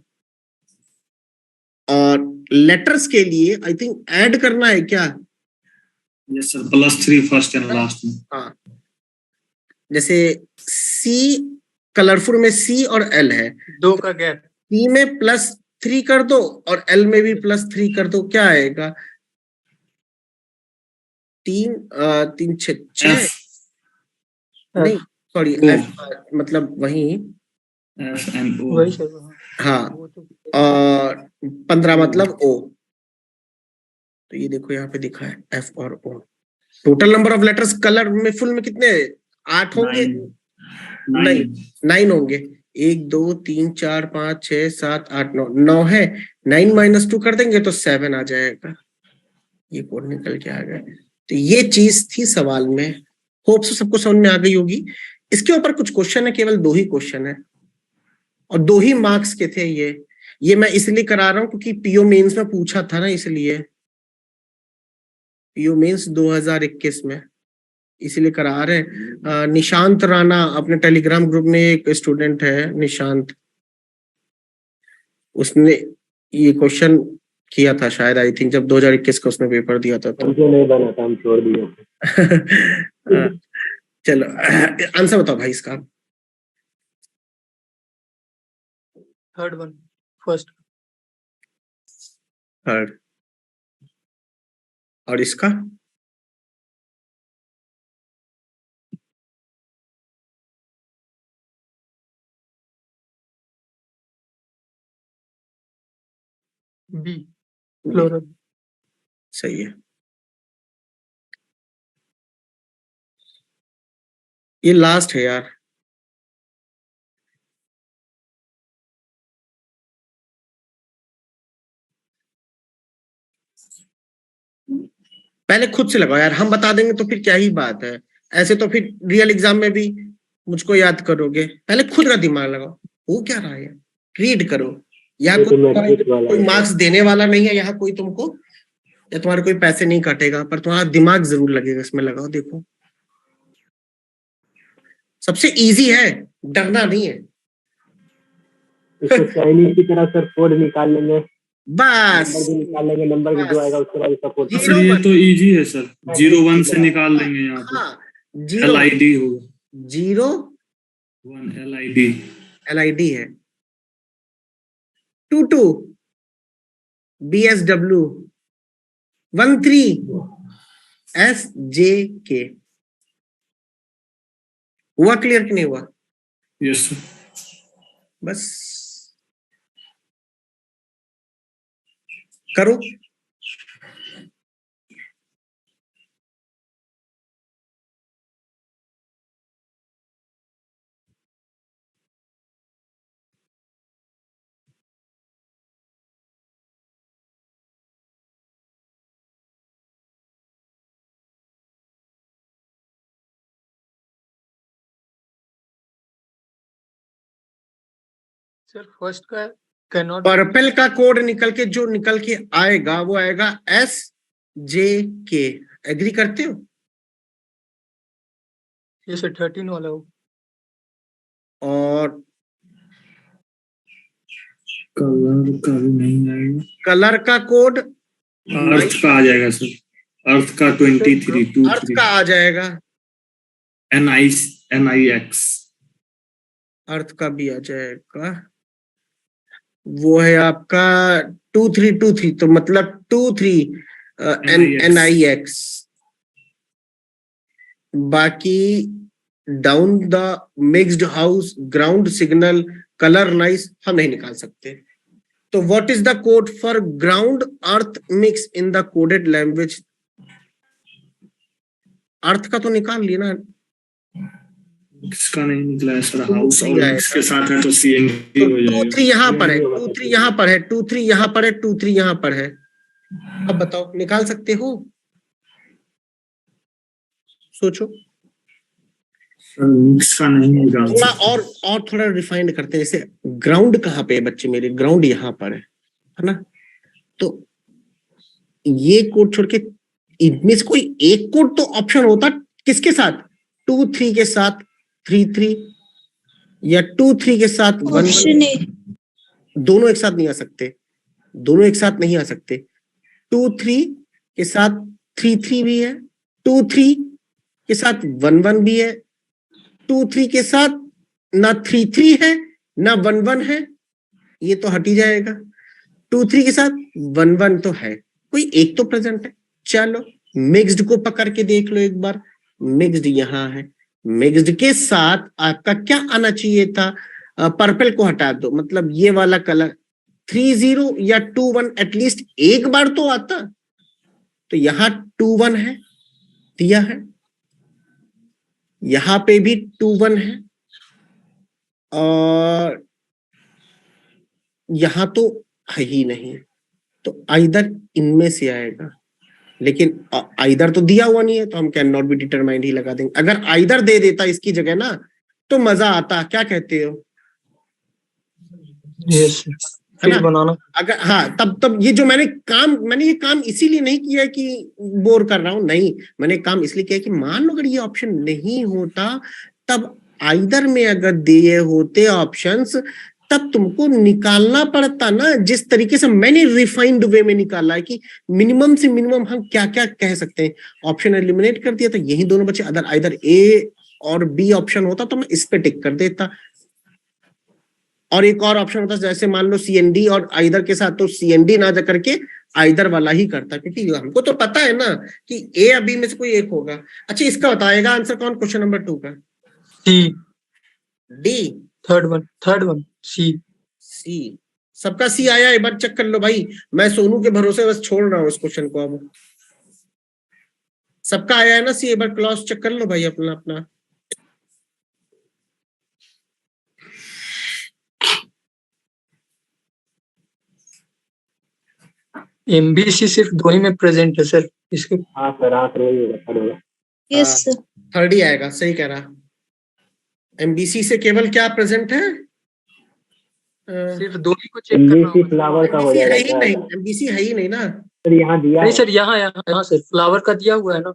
और लेटर्स के लिए आई थिंक ऐड करना है क्या? Yes sir, +3 first and last में। हाँ, जैसे सी, कलरफुल में सी और एल है, 2 का गैप। सी में +3 कर दो और एल में भी +3 कर दो, क्या आएगा? 3 3 6 नहीं सॉरी, मतलब वही हाँ, और 15 मतलब O। तो ये देखो यहाँ पे दिखा है F और O। Total number of letters colour में फुल में कितने? 8 होंगे? नहीं, 9 होंगे। 1 2 3 4 5 6 7 8 9 है। 9 - 2 कर देंगे तो 7 आ जाएगा। ये कोड निकल के आ गया। तो ये चीज थी सवाल में। होप से सबको समझ में आ गई होगी। इसके ऊपर कुछ क्वेश्चन है, केवल 2 ही क्वेश्चन है और 2 ही मार्क्स के थे। ये मैं इसलिए करा रहा हूं क्योंकि पीओ मेंस में पूछा था ना, इसलिए पीओ मेंस 2021 में इसलिए करा रहे हैं। निशांत राणा अपने टेलीग्राम ग्रुप में एक स्टूडेंट है निशांत, उसने ये क्वेश्चन किया था शायद, आई थिंक जब 2021 का उसने पेपर दिया था तो नहीं बना था, हम छोड़ दिए। चलो आंसर बताओ भाई इसका। Third one, first. थर्ड। और इसका? B, floral. सही है। ये लास्ट है यार। पहले खुद से लगाओ यार, हम बता देंगे तो फिर क्या ही बात है। ऐसे तो फिर रियल एग्जाम में भी मुझको याद करोगे। पहले खुद का दिमाग लगाओ। वो क्या रहा है, रीड करो। यहाँ कोई मार्क्स देने वाला नहीं है, यहाँ कोई तुमको या तुम्हारे कोई पैसे नहीं काटेगा, पर तुम्हारा दिमाग जरूर लगेगा इसमें। लगाओ, देखो सबसे इजी है, डरना नहीं है। इसको चाइनीज की तरह सर कोड निकाल लेंगे, बस नंबर भी निकाल लेंगे, नंबर भी जो आएगा उसके बाद इसका कोड। सर ये तो इजी है सर, 01 से निकाल लेंगे यहाँ पे। हाँ, LID होगा, 01 LID है, 22 BSW, 13 SJK। हुआ क्लियर कि नहीं हुआ? Yes sir. बस करो। सर फर्स्ट का कैन नॉट। पर्पल का कोड निकल के आएगा वो आएगा SJK। एग्री करते हो? ये सर 13 वाला हो। और कलर का भी नहीं आएगा। कलर का कोड अर्थ का आ जाएगा सर, अर्थ का 23 अर्थ का आ जाएगा, NIX। अर्थ का भी आ जाएगा। वो है आपका 2323, तो मतलब 23 NIX। बाकी down the mixed house, ground signal, colour nice हम नहीं निकाल सकते। तो what is the code for ground earth mix in the coded language? Earth का तो निकाल लिया ना। इसका नहीं निकला है सर, हाउस और इसके साथ है तो CNT हो जाएगा। 23 यहाँ पर है, 23 यहाँ पर है, 23 यहाँ पर है, 23 यहाँ पर है। अब बताओ, निकाल सकते हो? सोचो। मिक्स का नहीं निकाल थोड़ा सकते। और थोड़ा रिफाइंड करते हैं। जैसे ग्राउंड कहाँ पे है बच्चे मेरे? ग्राउंड यहाँ पर है ना? तो ये कोड छोड़ के इनमें से कोई एक कोड तो ऑप्शन होता किसके साथ? 23 के साथ 33 या 23 के साथ 11। Option A. दोनों एक साथ नहीं आ सकते, दोनों एक साथ नहीं आ सकते। 23 के साथ 33 भी है, 23 के साथ 11 भी है, 23 के साथ ना 33 है ना 11 है, ये तो हट ही जाएगा। 23 के साथ 11 तो है, कोई एक तो प्रेजेंट है। चलो मिक्स्ड को पकड़ के देख लो एक बार। मिक्स्ड यहाँ है, मिक्स्ड के साथ आपका क्या आना चाहिए था? पर्पल को हटा दो, मतलब ये वाला कलर 30 या 21 एटलीस्ट एक बार तो आता। तो यहाँ 21 है, दिया है, यहां पे भी 21 है, और यहां तो है ही नहीं। तो आइदर इनमें से आएगा, लेकिन आइदर तो दिया हुआ नहीं है, तो हम कैन नॉट बी डिटरमाइंड ही लगा देंगे। अगर आइदर दे देता इसकी जगह ना, तो मजा आता। क्या कहते हो? यस है ना? बनाना। अगर हाँ, तब ये जो मैंने ये काम इसीलिए नहीं किया कि बोर कर रहा हूं, नहीं, मैंने काम इसलिए किया कि मान लो अगर ये ऑप्शन नहीं होता, तब आइदर में अगर दिए होते ऑप्शंस, तब तुमको निकालना पड़ता ना। जिस तरीके से मैंने रिफाइंड वे में निकाला है कि मिनिमम से मिनिमम हम क्या क्या कह सकते हैं, ऑप्शन एलिमिनेट कर दिया, तो यही दोनों बचे। अदर आइदर ए और बी ऑप्शन होता तो मैं इस पे टिक कर देता, और एक और ऑप्शन होता जैसे मान लो CND और आइदर के साथ, तो CND ना जा करके आइदर वाला ही करता, क्योंकि हमको तो पता है ना कि ए या बी में से कोई एक होगा। अच्छा, इसका बताएगा आंसर कौन क्वेश्चन नंबर 2 का? सी। डी। थर्ड वन सी। सी। सबका सी आया? एक बार चेक कर लो भाई, मैं सोनू के भरोसे बस छोड़ रहा हूँ इस क्वेश्चन को। अब सबका आया है ना सी? एक बार क्लॉज चेक कर लो भाई अपना अपना। MBC सिर्फ दो ही में प्रेजेंट है सर इसके। हाँ सर वही होगा, थर्ड होगा। Yes sir. थर्ड ही आएगा, सही कह रहा। MBC से केवल क्या प्रेजेंट है? सिर्फ दो ही को चेक करना MBC होगा। फ्लावर का हो MBC है जाएगा ही क्या? नहीं, MBC है ही नहीं ना सर यहाँ दिया नहीं है। सर, यहाँ सर फ्लावर का दिया हुआ है ना।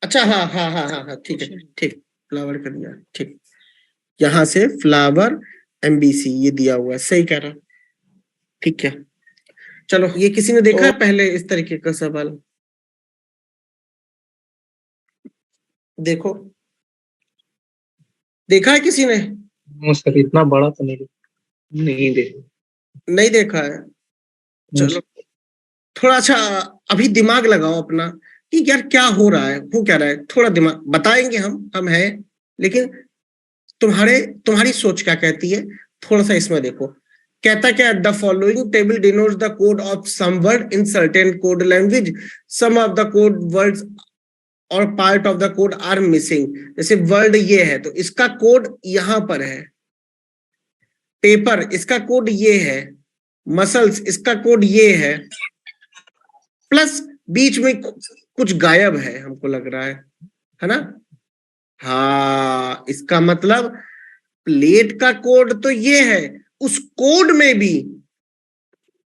अच्छा, हाँ हाँ हाँ हाँ हाँ, ठीक है, ठीक, फ्लावर कर दिया, ठीक, यहाँ से फ्लावर MBC ये दिया हुआ है, सही कह रहा। ठीक है, चलो, ये किसी ने देखा है पहले इस तरीके का सवाल? देखो, देखा है किसी ने? सर इतना बड़ा तो नहीं देखा। नहीं देखा है? चलो, थोड़ा अच्छा अभी दिमाग लगाओ अपना कि यार क्या हो रहा है, हो क्या रहा है। थोड़ा दिमाग बताएंगे हम हैं, लेकिन तुम्हारी सोच क्या कहती है, थोड़ा सा इसमें देखो। कहता क्या, the following table denotes the code of some word in certain code language, some of the code words or part of the code are missing. जैसे वर्ड ये है तो इसका कोड यहां पर है, पेपर इसका कोड ये है, मसल्स इसका कोड ये है, प्लस बीच में कुछ गायब है हमको लग रहा है ना? हाँ, इसका मतलब प्लेट का कोड तो ये है, उस कोड में भी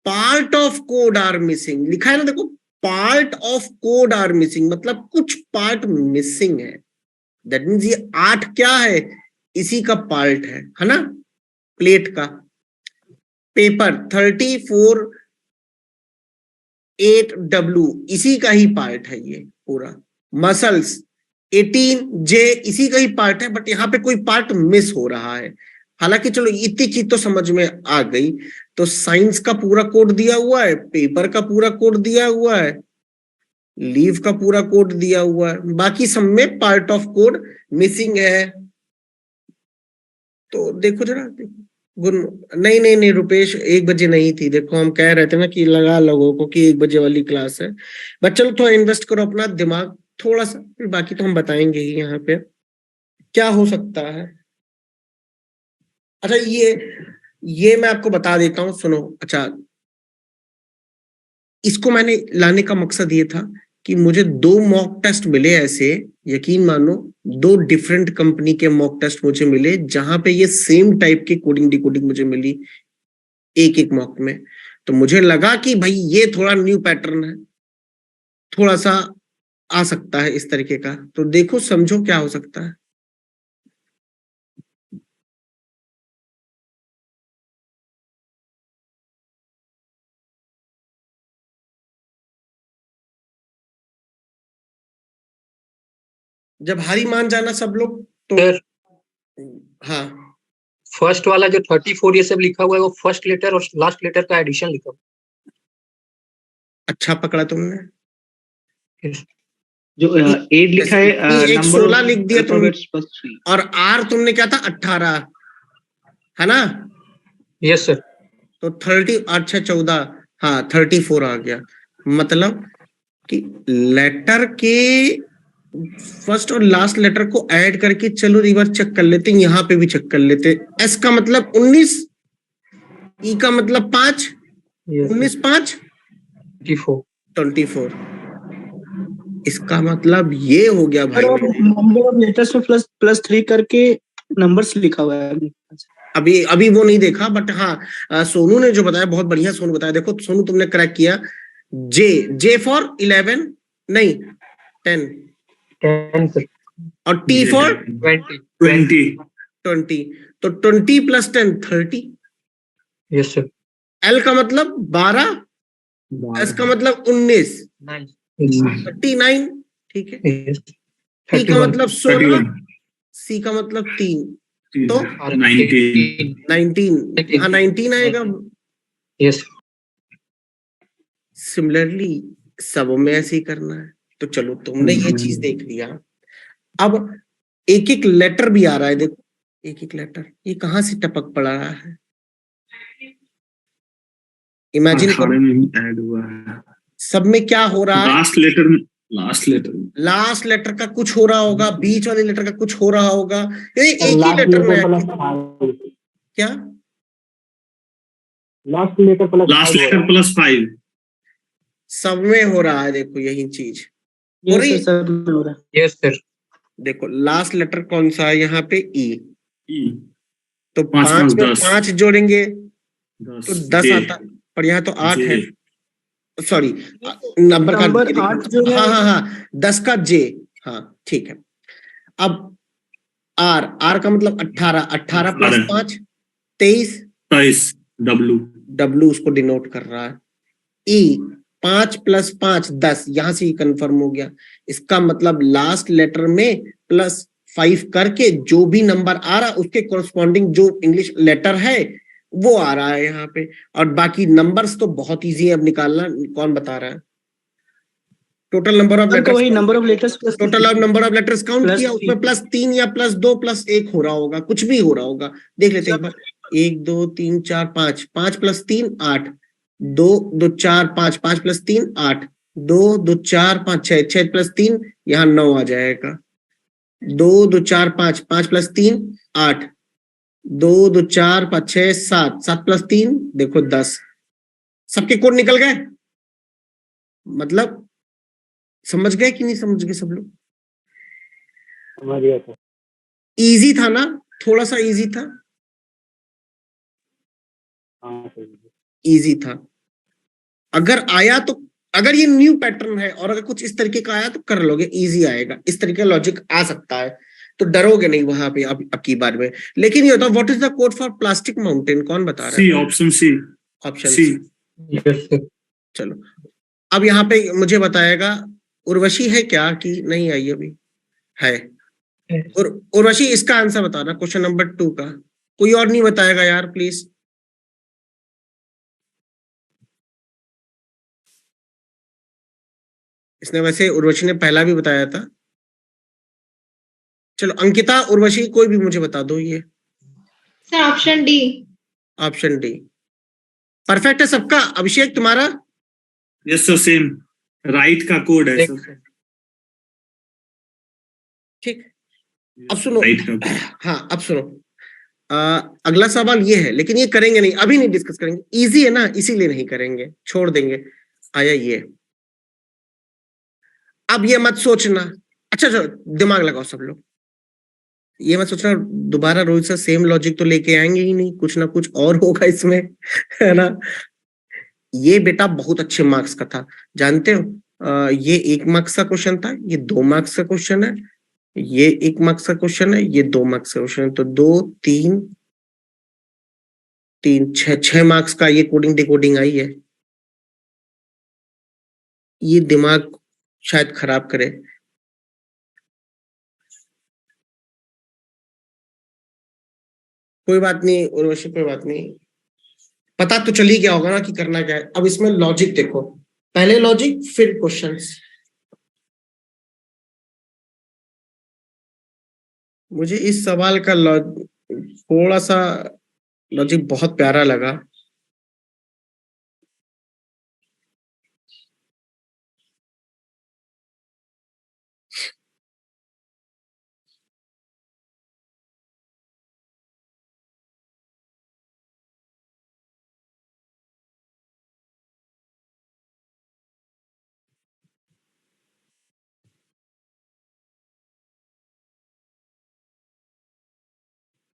part of code are missing लिखा है ना, देखो, part of code are missing मतलब कुछ पार्ट मिसिंग है। दैट मीन्स ये 8 क्या है, इसी का पार्ट है ना, प्लेट का। पेपर 34 8W इसी का ही पार्ट है ये पूरा। मसल्स 18J इसी का ही पार्ट है, बट यहाँ पे कोई पार्ट मिस हो रहा है। हालांकि चलो इतनी चीज तो समझ में आ गई। तो साइंस का पूरा कोड दिया हुआ है, पेपर का पूरा कोड दिया हुआ है, लीव का पूरा कोड दिया हुआ है, बाकी सब में पार्ट ऑफ कोड मिसिंग है। तो देखो जरा, नहीं नहीं नहीं रुपेश, 1 बजे नहीं थी। देखो हम कह रहे थे ना कि लगा लोगों को कि 1 बजे वाली क्लास है, बट चलो थोड़ा इन्वेस्ट करो अपना दिमाग थोड़ा सा, फिर बाकी तो हम बताएंगे ही यहाँ पे क्या हो सकता है। अच्छा, ये मैं आपको बता देता हूँ, सुनो। अच्छा, इसको मैंने लाने का मकसद ये था कि मुझे 2 मॉक टेस्ट मिले ऐसे, यकीन मानो 2 डिफरेंट कंपनी के मॉक टेस्ट मुझे मिले, जहां पे ये सेम टाइप की कोडिंग डिकोडिंग मुझे मिली एक मॉक में। तो मुझे लगा कि भाई ये थोड़ा न्यू पैटर्न है, थोड़ा सा आ सकता है इस तरीके का। तो देखो समझो क्या हो सकता है। जब हारी मान जाना सब लोग तो हाँ, फर्स्ट वाला जो 34 ये सब लिखा हुआ है वो फर्स्ट लेटर और लास्ट लेटर का एडिशन लिखा हुआ। अच्छा पकड़ा तुमने। जो 8 लिखा है, एक 16 लिख दिया तुमने, और R तुमने क्या था 18, है ना? Yes sir. तो 30, अच्छा 14, हाँ 34 आ गया। मतलब कि लेटर के फर्स्ट और लास्ट लेटर को ऐड करके चलो रिवर्स चेक कर लेते हैं, यहाँ पे भी चेक कर लेते हैं। S का मतलब 19, E का मतलब 5, 19 5 24। इसका मतलब ये हो गया भाई। नंबर ऑफ लेटर्स में +3 करके नंबर्स लिखा हुआ है। अभी वो नहीं देखा, बट हाँ सोनू ने जो बताया बहुत बढ़िया सोनू बताया। देखो सोनू तुमने करेक्ट किया। जे फॉर 11 नहीं 10 और T फॉर 20। तो 20 + 10 30। Yes sir. L का मतलब 12, S का मतलब 19, 39, ठीक है। T का मतलब 16, सी का मतलब 3 तो 19 19, हाँ 19 आएगा। यस सिमिलरली सब में ऐसे ही करना है। तो चलो तुमने ये चीज देख लिया। अब एक एक लेटर भी आ रहा है, देखो एक एक लेटर ये कहाँ से टपक पड़ा रहा है। इमेजिन करो में ही ऐड हुआ है। सब में क्या हो रहा है। लास्ट लेटर का कुछ हो रहा होगा, बीच वाले लेटर का कुछ हो रहा होगा, ये एक ही लेटर में है। क्या लास्ट लेटर प्लस 5 सब में हो रहा है। देखो यही चीज हो यस रही सर, है। सब में हो रहा है। यस सर देखो लास्ट लेटर कौन सा है यहाँ पे, ई। तो 5 5 में 10 5 जोड़ेंगे तो 10 आता, पर यहाँ तो 8 है। सॉरी नंबर का नंबर 8 जो है, हाँ हाँ हाँ 10 का जे, हाँ ठीक है। अब आर, आर का मतलब 18, 18 प्लस 5 23 डब्लू, डब्लू उसको डिनोट कर रहा है। ई 5 प्लस 5 10, यहां से ही कंफर्म हो गया। इसका मतलब लास्ट लेटर में प्लस 5 करके जो भी नंबर आ रहा उसके कोरस्पॉन्डिंग जो इंग्लिश लेटर है वो आ रहा है यहाँ पे। और बाकी नंबर्स तो बहुत इजी है अब निकालना। कौन बता रहा है। टोटल नंबर ऑफ लेटर्स, वही number of letters plus total of number of letters count किया, उसमें +3 या +2 +1 हो रहा होगा, कुछ भी हो रहा होगा। देख लेते हैं एक बार। 1 2 3 4 5, 5 + 3 8, 2 2 4 5, 5 + 3 8, 2 2 4 5 6, 6 + 3 यहाँ 9 आ जाएगा। 2 2 4 5, 5 + 3 8, 2 2 4 5 6 7, 7 + 3 देखो 10। सबके कोड निकल गए। मतलब समझ गए कि नहीं समझ गए सब लोग। समझ गया था। इजी था ना, थोड़ा सा इजी था। हाँ सर। इजी था। अगर आया तो, अगर ये न्यू पैटर्न है और अगर कुछ इस तरीके का आया तो कर लोगे, इजी आएगा। इस तरीके का लॉजिक आ सकता है तो डरोगे नहीं वहां पे अब की बार में। लेकिन ये होता, what is the code for plastic mountain, कौन बता रहा है। Option C. Option C. Yes sir चलो अब यहाँ पे मुझे बताएगा उर्वशी है क्या कि नहीं आई अभी है। और उर्वशी इसका आंसर बताना क्वेश्चन नंबर 2 का। कोई और नहीं बताएगा यार प्लीज। इसने वैसे उर्वशी ने पहला भी बताया था। चलो अंकिता उर्वशी कोई भी मुझे बता दो ये। Sir option D. Option D perfect है सबका। अभिषेक तुम्हारा। यस सर सेम राइट का कोड है सर। ठीक अब सुनो। राइट का। हाँ अब सुनो। अगला सवाल ये है, लेकिन ये करेंगे नहीं, अभी नहीं डिस्कस करेंगे, इजी है ना इसीलिए नहीं करेंगे, छोड़ देंगे। आया ये। अब ये मत सोचना, अच्छा चलो दिमाग लगाओ सब लोग। ये मत सोचना दोबारा रोहित सर सेम लॉजिक तो लेके आएंगे ही नहीं, कुछ ना कुछ और होगा इसमें है ना। ये बेटा बहुत अच्छे मार्क्स का था, जानते हो। ये 1 मार्क्स का क्वेश्चन था, ये 2 मार्क्स का क्वेश्चन है, ये 1 मार्क्स का क्वेश्चन है, ये 2 मार्क्स का क्वेश्चन है। तो 2 3 3 6 मार्क्स का ये कोडिंग डिकोडिंग आई है। ये दिमाग शायद खराब करे। कोई बात नहीं उर्वशी, कोई बात नहीं, पता तो चल ही गया होगा ना कि करना क्या है। अब इसमें लॉजिक देखो, पहले लॉजिक फिर क्वेश्चंस। मुझे इस सवाल का थोड़ा सा लॉजिक बहुत प्यारा लगा।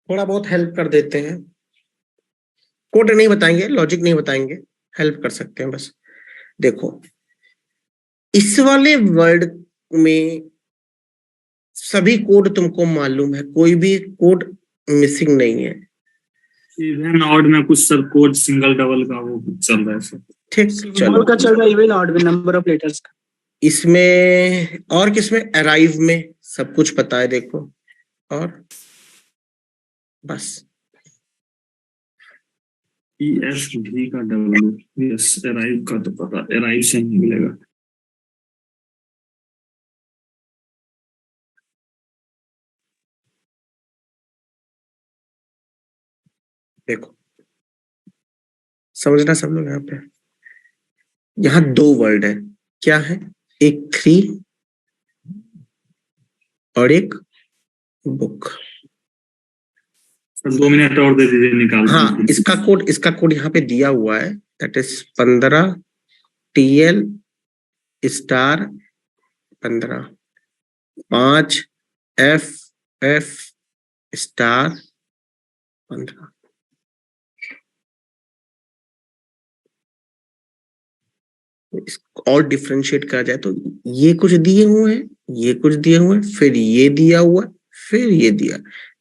थोड़ा बहुत हेल्प कर देते हैं, कोड नहीं बताएंगे, लॉजिक नहीं बताएंगे, हेल्प कर सकते हैं बस। देखो इस वाले वर्ड में सभी कोड तुमको मालूम है, कोई भी कोड मिसिंग नहीं है। इवन ऑड में कुछ सर कोड सिंगल डबल का वो चल रहा है सर। ठीक सिंबल का चल रहा है, इवन ऑड में नंबर ऑफ लेटर्स का। इसमें और किसमें, अराइव में सब कुछ पता है। देखो और बस। ESV का W, यस अराइव का तो पता, अराइव से नहीं मिलेगा। देखो समझना सब लोग, यहाँ पे यहाँ दो वर्ड है, क्या है, एक 3 और एक बुक। 2 मिनट और दे दीजिए, निकाल। हाँ, इसका कोड यहाँ पे दिया हुआ है, that is 15 TL star 15 5 FF star 15। और डिफरेंशिएट करा जाए तो ये कुछ दिए हुए हैं, ये कुछ दिए हुए हैं, फिर ये दिया हुआ, फिर ये दिया,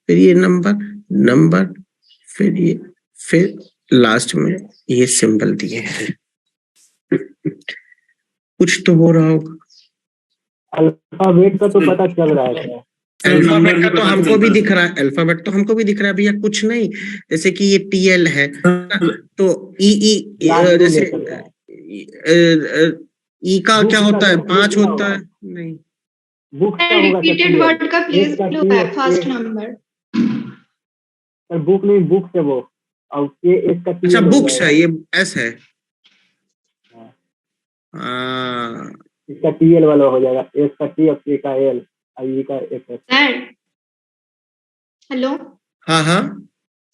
फिर ये नंबर, फिर ये, फिर लास्ट में ये सिंबल दिए हैं। कुछ तो हो रहा होगा। अल्फाबेट का तो पता चल रहा है। अल्फाबेट का तो हमको भी दिख रहा है, अल्फाबेट तो हमको भी दिख रहा है भैया, कुछ नहीं। जैसे कि ये TL है तो ई जैसे ई का क्या होता है, 5 होता है, नहीं बुक का होगा, रिपीटेड वर्ड का प्लेस वैल्यू है फर्स्ट नंबर। सर बुक नहीं, बुक से वो, और ये इसका अच्छा बुक्स है, ये S है। इसका TL वाला हो जाएगा, एस का T और K का L और E का S है। सर हेलो, हाँ हाँ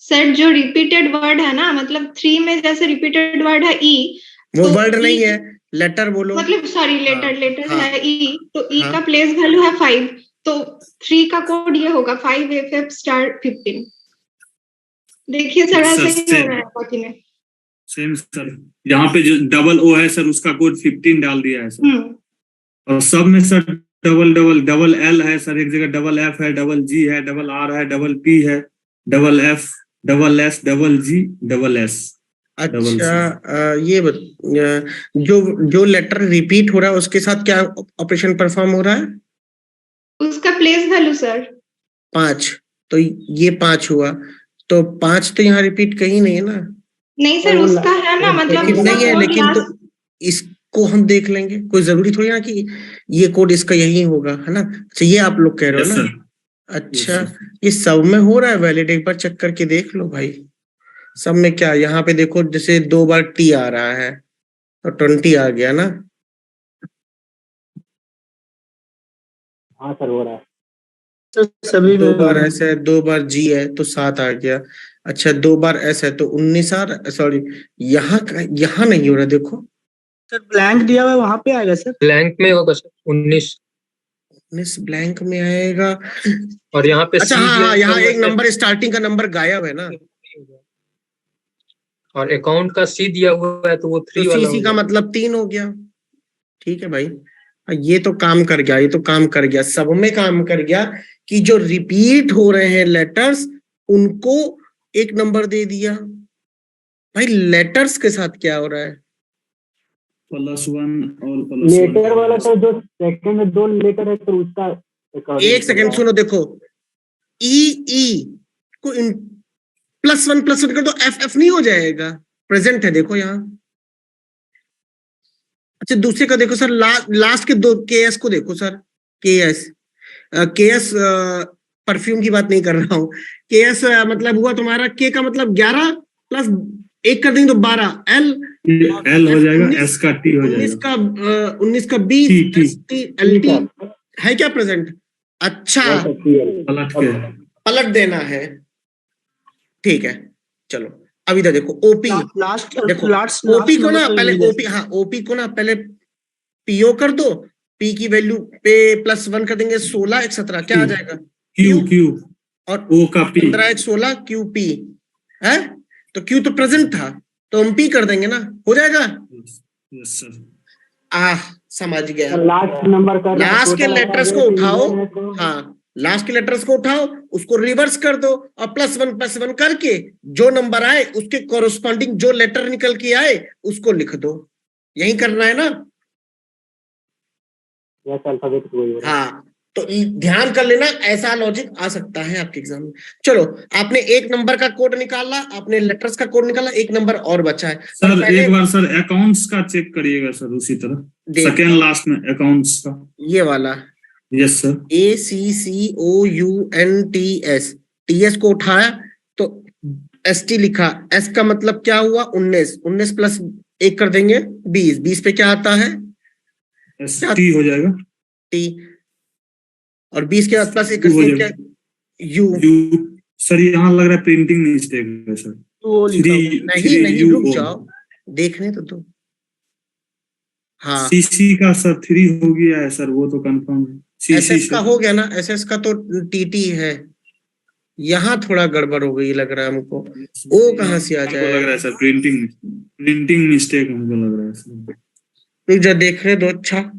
सर जो रिपीटेड वर्ड है ना, मतलब 3 में जैसे रिपीटेड वर्ड है E, वो तो वर्ड नहीं E, है, लेटर बोलो, मतलब सॉरी लेटर हाँ, है E, तो E हाँ, का प्लेस वैल्यू है 5, तो 3 का कोड ये होगा 5FF स्टार 15। देखिए सर ऐसे ही हो रहा है कॉपी में। सेम सर, यहाँ पे जो डबल O है सर, उसका कोड 15 डाल दिया है सर। और सब में सर डबल L है सर, एक जगह डबल F है, डबल G है, डबल R है, डबल P है, double F, double S, double G, double S। अच्छा ये जो लेटर रिपीट हो रहा है उसके साथ क्या ऑपरेशन परफॉर्म हो रहा है? उसका प्लेस वैल्यू सर 5, तो ये 5 हुआ, तो 5 तो यहाँ रिपीट कहीं नहीं है ना। नहीं सर, उसका है ना, मतलब नहीं है, लेकिन तो इसको हम देख लेंगे, कोई जरूरी थोड़ी ना कि ये कोड इसका यही होगा, है ना। अच्छा ये आप लोग कह रहे हो ना। अच्छा ये सब में हो रहा है वैलिड, एक बार चेक करके देख लो भाई। सब में क्या, यहाँ पे देखो जैसे 2 बार T आ रहा है तो 20 आ गया ना। हाँ सर हो रहा है। तो सभी 2 में बार S है, 2 बार G है तो 7 आ गया। अच्छा 2 बार S है तो 19 आ रहा, सॉरी यहाँ नहीं हो रहा, देखो सर ब्लैंक दिया हुआ है, वहां पे आएगा सर, ब्लैंक में होगा सर 19 ब्लैंक में आएगा। और यहाँ पे अच्छा C दिया हाँ, यहाँ हुआ एक है नंबर स्टार्टिंग का नंबर गायब है ना, और अकाउंट का C दिया हुआ है तो वो 3 तो वाला CC हो का जाएगा। मतलब 3 हो गया। ठीक है भाई, ये तो काम कर गया, ये तो काम कर गया, सब में काम कर गया कि जो रिपीट हो रहे हैं लेटर्स उनको एक नंबर दे दिया। भाई लेटर्स के साथ क्या हो रहा है? +1 और +1 लेटर वाला तो जो सेकंड में 2 लेटर है तो उसका एक सेकंड सुनो, देखो ई को +1 कर दो, FF नहीं हो जाएगा, प्रेजेंट है देखो यहाँ। अच्छा दूसरे का देखो सर, लास्ट के 2 KS को देखो सर, KS परफ्यूम की बात नहीं कर रहा हूँ, KS मतलब हुआ तुम्हारा, K का मतलब 11 प्लस 1 कर देंगे तो 12, L हो जाएगा, S का T हो जाएगा, 19 का 20 LT है क्या प्रेजेंट? अच्छा पलट देना है, ठीक है चलो। अब इधर देखो ओपी, देखो ओपी को ना पहले ओपी, हाँ ओपी को ना पहले PO कर दो, P की वैल्यू पे +1 कर देंगे, 16 1 17 क्या आ जाएगा? Q और O का P, 15 1 16 QP है, तो Q तो प्रेजेंट था तो हम P कर देंगे ना, हो जाएगा। Yes sir. समझ गया। लास्ट नंबर का लास्ट के लेटर्स को उठाओ, हाँ लास्ट के लेटर्स को उठाओ, उसको रिवर्स कर दो और +1 करके जो नंबर आए उसके कोरोस्पॉन्डिंग जो लेटर निकल के आए उसको लिख दो, यही करना है ना। अल्फाबेट हाँ तो ध्यान कर लेना, ऐसा लॉजिक आ सकता है आपके एग्जाम में। चलो, आपने एक नंबर का कोड निकाला, आपने लेटर्स का कोड निकाला, एक नंबर और बचा है सर। एक बार सर अकाउंट्स का चेक करिएगा सर, उसी तरह सेकेंड लास्ट में अकाउंट्स का, ये वाला। Yes sir. ACCOUNTS, TS को उठाया तो ST लिखा, S का मतलब क्या हुआ 19, 19 प्लस 1 कर देंगे 20, 20 पे क्या आता है ST हो जाएगा T, और 20 के बाद प्लस 1 क्या U। सर यहाँ लग रहा है प्रिंटिंग मिस्टेक है सर। नहीं रुक जाओ, देखने तो दो। हाँ, CC का सर 3 हो गया है सर, वो तो कंफर्म है। SS का हो गया ना, SS का तो TT है, यहाँ थोड़ा गड़बड़ हो गई लग रहा है हमको। ओ कहाँ से आ जाए, लग रहा है सर प्रिंटिंग मिस्टेक हमको लग रहा है सर। जरा देखने दो। अच्छा,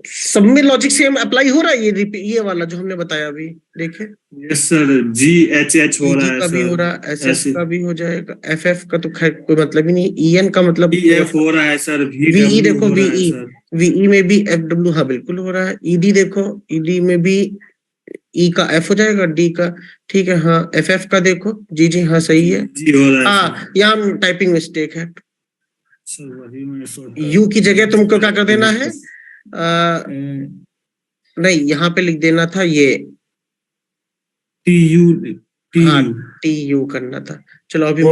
सब में लॉजिक सेम अप्लाई हो रहा है, ये वाला जो हमने बताया अभी देखे। यस सर, GHH हो रहा है का भी सर, हो रहा है, SS का भी हो जाएगा, FF का तो खैर कोई मतलब ही नहीं, EN का मतलब EF हो रहा है सर, VE देखो, VE में भी FW, हाँ बिल्कुल हो रहा है। ED देखो, ED में भी E का F हो जाएगा, D का ठीक है, हाँ FF का देखो, जी हाँ सही है, हाँ यहाँ टाइपिंग मिस्टेक है। U की जगह तुमको क्या कर देना है, नहीं यहाँ पे लिख देना था ये TU करना था। चलो अभी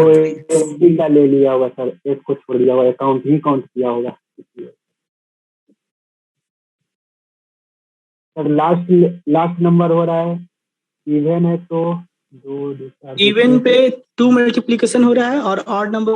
का ले लिया होगा सर, एक को छोड़ दिया होगा, अकाउंट ही काउंट किया होगा। सर लास्ट नंबर हो रहा है, इवन है तो इवन पे 2 मल्टीप्लिकेशन हो रहा है और ऑड नंबर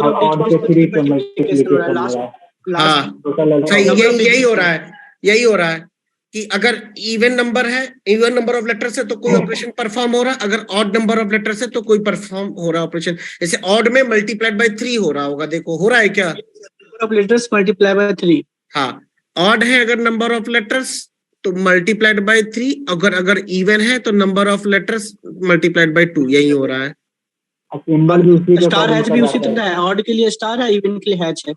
यही हो रहा है कि अगर इवन नंबर है, इवन नंबर ऑफ लेटर से तो कोई ऑपरेशन परफॉर्म हो रहा है, अगर ऑड नंबर ऑफ लेटर से तो कोई परफॉर्म हो रहा ऑपरेशन। जैसे ऑड में मल्टीप्लाइड बाय 3 हो रहा होगा, देखो हो रहा है क्या, number of letters multiply by 3। हाँ, ऑड है अगर नंबर ऑफ लेटर्स तो मल्टीप्लाइड बाय 3, अगर इवन है तो number of letters multiplied by 2, यही हो रहा है। स्टार हैच भी उसी तरह है, ऑड के लिए स्टार है, इवन के लिए हैच है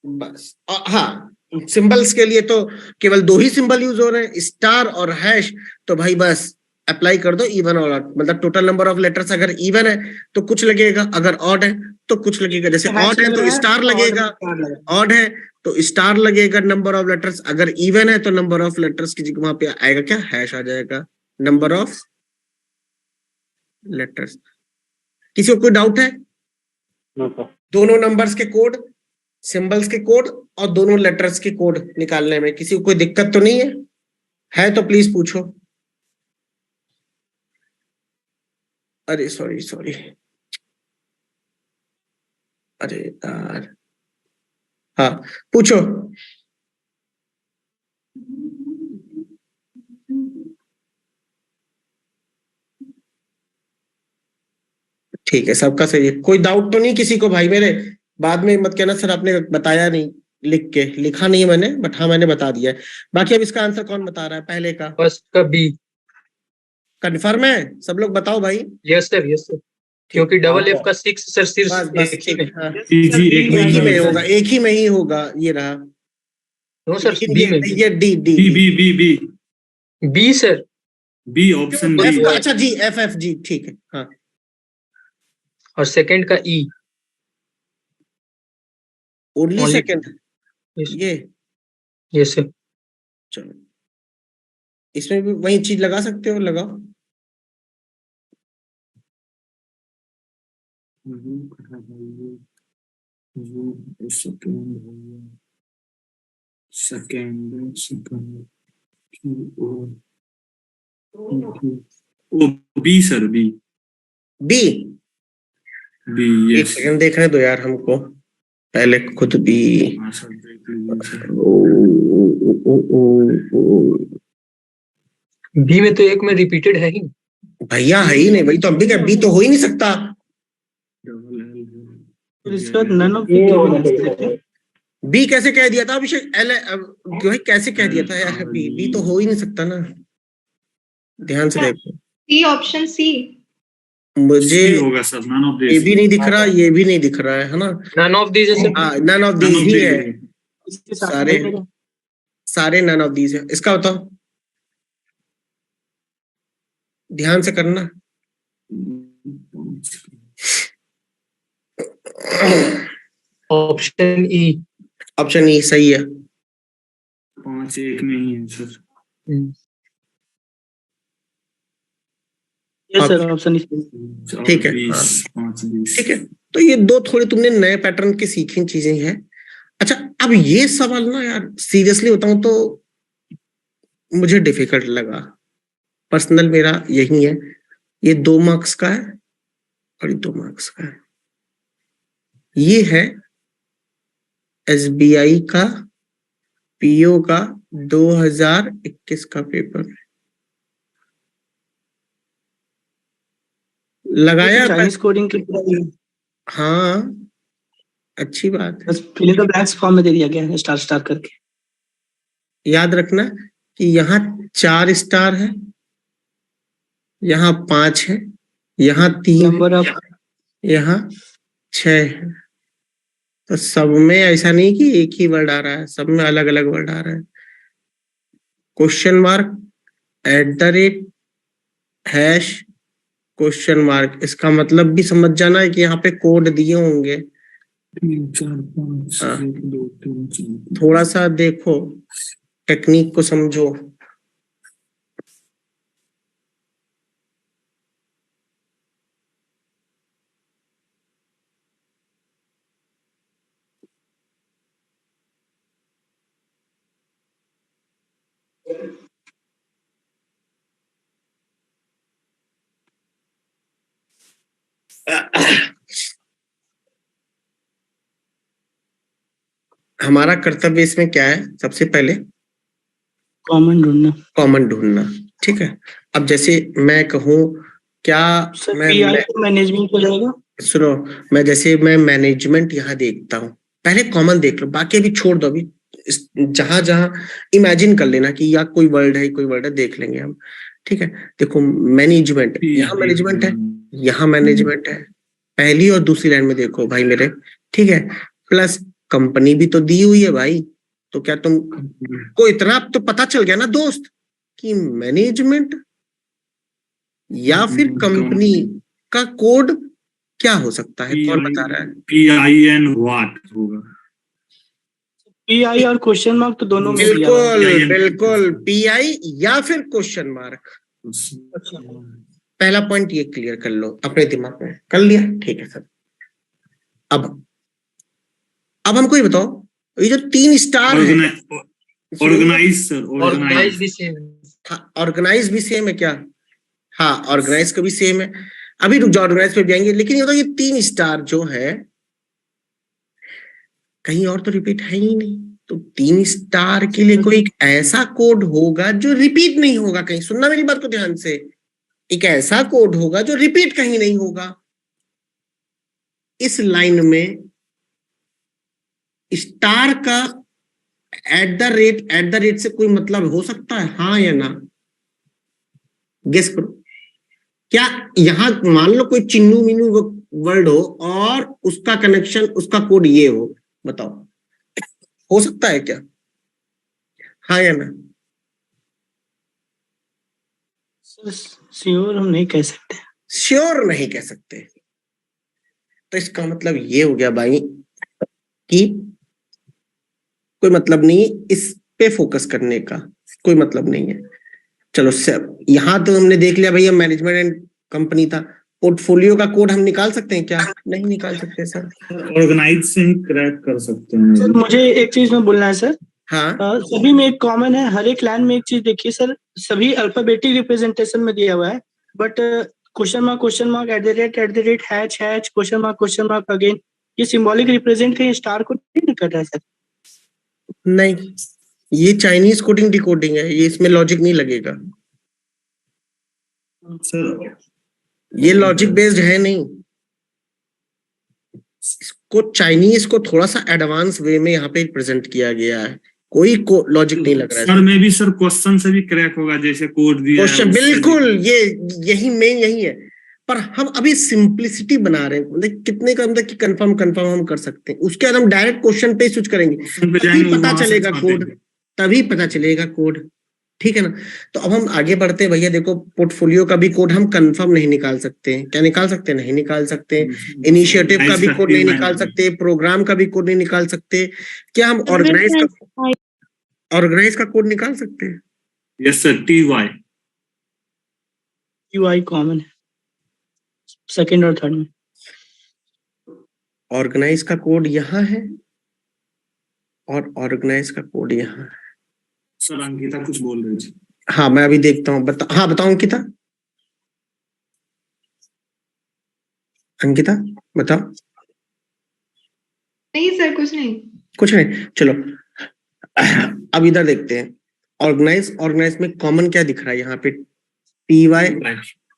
बस। हाँ, सिंबल्स के लिए तो केवल 2 ही सिंबल यूज हो रहे हैं, स्टार और हैश, तो भाई बस अप्लाई कर दो इवन और ऑड, मतलब टोटल नंबर ऑफ लेटर्स अगर इवन है तो कुछ लगेगा, अगर ऑड है तो कुछ लगेगा। जैसे ऑड है तो स्टार लगेगा, ऑड है तो स्टार लगेगा नंबर ऑफ लेटर्स, अगर इवन है तो नंबर ऑफ लेटर्स की जगह वहां पे आएगा क्या, हैश आ जाएगा, नंबर ऑफ लेटर्स। किसी को कोई डाउट है? दोनों नंबर्स के कोड, सिंबल्स के कोड और दोनों लेटर्स के कोड निकालने में किसी को कोई दिक्कत तो नहीं है तो प्लीज पूछो। अरे सॉरी, अरे यार, हाँ पूछो। ठीक है, सबका सही है, कोई डाउट तो नहीं किसी को भाई मेरे? बाद में मत कहना सर आपने बताया नहीं, लिखा नहीं मैंने, बट हाँ मैंने बता दिया है। बाकी अब इसका आंसर कौन बता रहा है? पहले का, फर्स्ट का बी। कंफर्म है? सब लोग बताओ भाई। यस सर, क्योंकि डबल F का 6 सर सिर्फ एक ही में ही होगा, ये रहा। नो सर, बी में, ये B sir, B option B. अच्छा जी, FF जी, ठीक है, हाँ। और सेकंड का E, ओनली सेकंड, ये यस सर। चलो, इसमें भी वही चीज लगा सकते हो, लगाओ। बी सर, बी एक सेकंड देखने दो यार हमको, पहले खुद भी। बी में तो एक में रिपीटेड है ही भैया, है ही नहीं भाई, तो अभी क्या बी तो हो ही नहीं सकता। बी कैसे कह दिया था अभिषेक? कैसे कह दिया था यार? बी तो हो ही नहीं सकता ना, ध्यान से देखो। सी, ऑप्शन सी मुझे होगा सर, नन ऑफ ये भी नहीं दिख रहा, ये भी नहीं दिख रहा है ना, नन ऑफ दीज है। नन ऑफ दीज ही है, सारे नन ऑफ दीज है। इसका बताओ। ध्यान से करना। Option E. ऑप्शन ई सही है। 5 1 में ही है sir. Yes sir, option E. ठीक है, 20 5 20। ठीक है। तो ये दो थोड़े तुमने नए पैटर्न की सीखी चीजें हैं। अच्छा, अब ये सवाल ना यार सीरियसली बताऊं तो मुझे डिफिकल्ट लगा। पर्सनल मेरा यही है, ये 2 मार्क्स का है और ये 2 मार्क्स का है। ये है एसबीआई का पीओ का 2021 का पेपर। लगाया चाइनीज कोडिंग की पूरा, हाँ, अच्छी बात है। बस फिलिंग द ब्लैंक्स फॉर्म में दे दिया गया है स्टार स्टार करके। याद रखना कि यहाँ 4 स्टार है, यहाँ 5 है, यहाँ 3 नंबर ऑफ, यहाँ 6 है। तो सब में ऐसा नहीं कि एक ही वर्ड आ रहा है, सब में अलग अलग वर्ड आ रहा है। Question mark, at the rate, hash, question mark, इसका मतलब भी समझ जाना है कि यहाँ पे कोड दिए होंगे। 3 4 5 1 2 3 4। थोड़ा सा देखो, टेक्निक को समझो। हमारा कर्तव्य इसमें क्या है? सबसे पहले कॉमन ढूंढना। कॉमन ढूंढना, ठीक है। अब जैसे मैं कहूँ क्या, सर मैं मैनेजमेंट हो जाएगा। सुनो, मैं मैनेजमेंट यहाँ देखता हूँ, पहले कॉमन देख लो, बाकी अभी छोड़ दो। अभी जहां जहां इमेजिन कर लेना कि या कोई वर्ड है, कोई वर्ड है, देख लेंगे हम, ठीक है। देखो मैनेजमेंट, यहाँ मैनेजमेंट है, यहाँ मैनेजमेंट है, पहली और दूसरी लाइन में देखो भाई मेरे, ठीक है। प्लस कंपनी भी तो दी हुई है भाई, तो क्या तुमको इतना तो पता चल गया ना दोस्त कि मैनेजमेंट या फिर कंपनी का कोड क्या हो सकता है? कौन बता रहा है? PIN व्हाट होगा? PI और क्वेश्चन मार्क तो दोनों में दिया हुआ है। बिल्कुल बिल्कुल, PI या फिर क्वेश्चन मार्क। अच्छा, पहला पॉइंट ये क्लियर कर लो अपने दिमाग में, कर लिया? ठीक है सर। अब हमको ये बताओ, ये जो 3 स्टार है, ऑर्गेनाइज सर, ऑर्गेनाइज भी सेम है। हाँ, ऑर्गेनाइज भी सेम है क्या? हाँ, ऑर्गेनाइज का भी सेम है। अभी रुक जाओ, ऑर्गेनाइज पे भी आएंगे, लेकिन ये बताओ ये 3 स्टार जो है कहीं और तो रिपीट है ही नहीं। तो 3 स्टार के लिए कोई एक ऐसा कोड होगा जो रिपीट नहीं होगा कहीं। सुनना मेरी बात को ध्यान से, एक ऐसा कोड होगा जो रिपीट कहीं नहीं होगा। इस लाइन में स्टार का एट द रेट से कोई मतलब हो सकता है, हाँ या ना? गेस करो। क्या यहां मान लो कोई चिन्नू मिन्नू वर्ड हो और उसका कनेक्शन, उसका कोड ये हो, बताओ हो सकता है क्या? हाँ या ना? श्योर हम नहीं कह सकते। श्योर नहीं कह सकते। तो इसका मतलब ये हो गया भाई कि कोई मतलब नहीं इस पे फोकस करने का, कोई मतलब नहीं है। चलो सर, यहां तो हमने देख लिया भैया मैनेजमेंट एंड कंपनी था। पोर्टफोलियो का कोड हम निकाल सकते हैं क्या? नहीं निकाल सकते सर। ऑर्गेनाइज से ही क्रैक कर सकते हैं। सर मुझे एक चीज में बोलना है सर। हाँ, सभी में एक कॉमन है, हर एक लाइन में एक चीज देखिए सर, सभी अल्फाबेटिक रिप्रेजेंटेशन में दिया हुआ है, but question mark at the rate hatch question mark again, ये सिंबॉलिक रिप्रेजेंट कहीं स्टार को नहीं कर रहा है सर। नहीं, ये चाइनीज कोडिंग डिकोडिंग है, ये इसमें लॉजिक नहीं लगेगा सर। ये लॉजिक बेस्ड है नहीं। इसको चाइनीज को थोड़ा सा एडवांस वे में यहाँ पे प्रेजेंट किया गया है, कोई लॉजिक नहीं लग रहा है सर। में भी सर क्वेश्चन से भी क्रैक होगा, जैसे कोड दिया क्वेश्चन, बिल्कुल ये यही मेन यही है। पर हम अभी सिंपलिसिटी बना रहे हैं, मतलब कितने का मतलब कि कंफर्म हम कर सकते हैं, उसके बाद हम डायरेक्ट क्वेश्चन पे स्विच करेंगे, तभी पता चलेगा कोड, तभी पता चलेगा कोड। ठीक है ना। तो अब हम आगे बढ़ते हैं भैया। देखो पोर्टफोलियो का भी कोड हम कंफर्म नहीं निकाल सकते हैं। क्या निकाल सकते हैं? नहीं निकाल सकते। इनिशिएटिव का भी कोड नहीं निकाल सकते, प्रोग्राम का भी कोड नहीं निकाल सकते। क्या हम ऑर्गेनाइज का कोड निकाल सकते हैं? Yes sir, TY UI common है सेकंड और थर्ड में। ऑर्गेनाइज का कोड यहाँ है और ऑर्गेनाइज का कोड यहाँ है। सर अंकिता कुछ बोल रही थी। हाँ मैं अभी देखता हूँ। हाँ बताओ अंकिता। अंकिता बताओ। नहीं सर, कुछ नहीं। कुछ नहीं, चलो अब इधर देखते हैं। ऑर्गेनाइज में कॉमन क्या दिख रहा है यहाँ पे? TY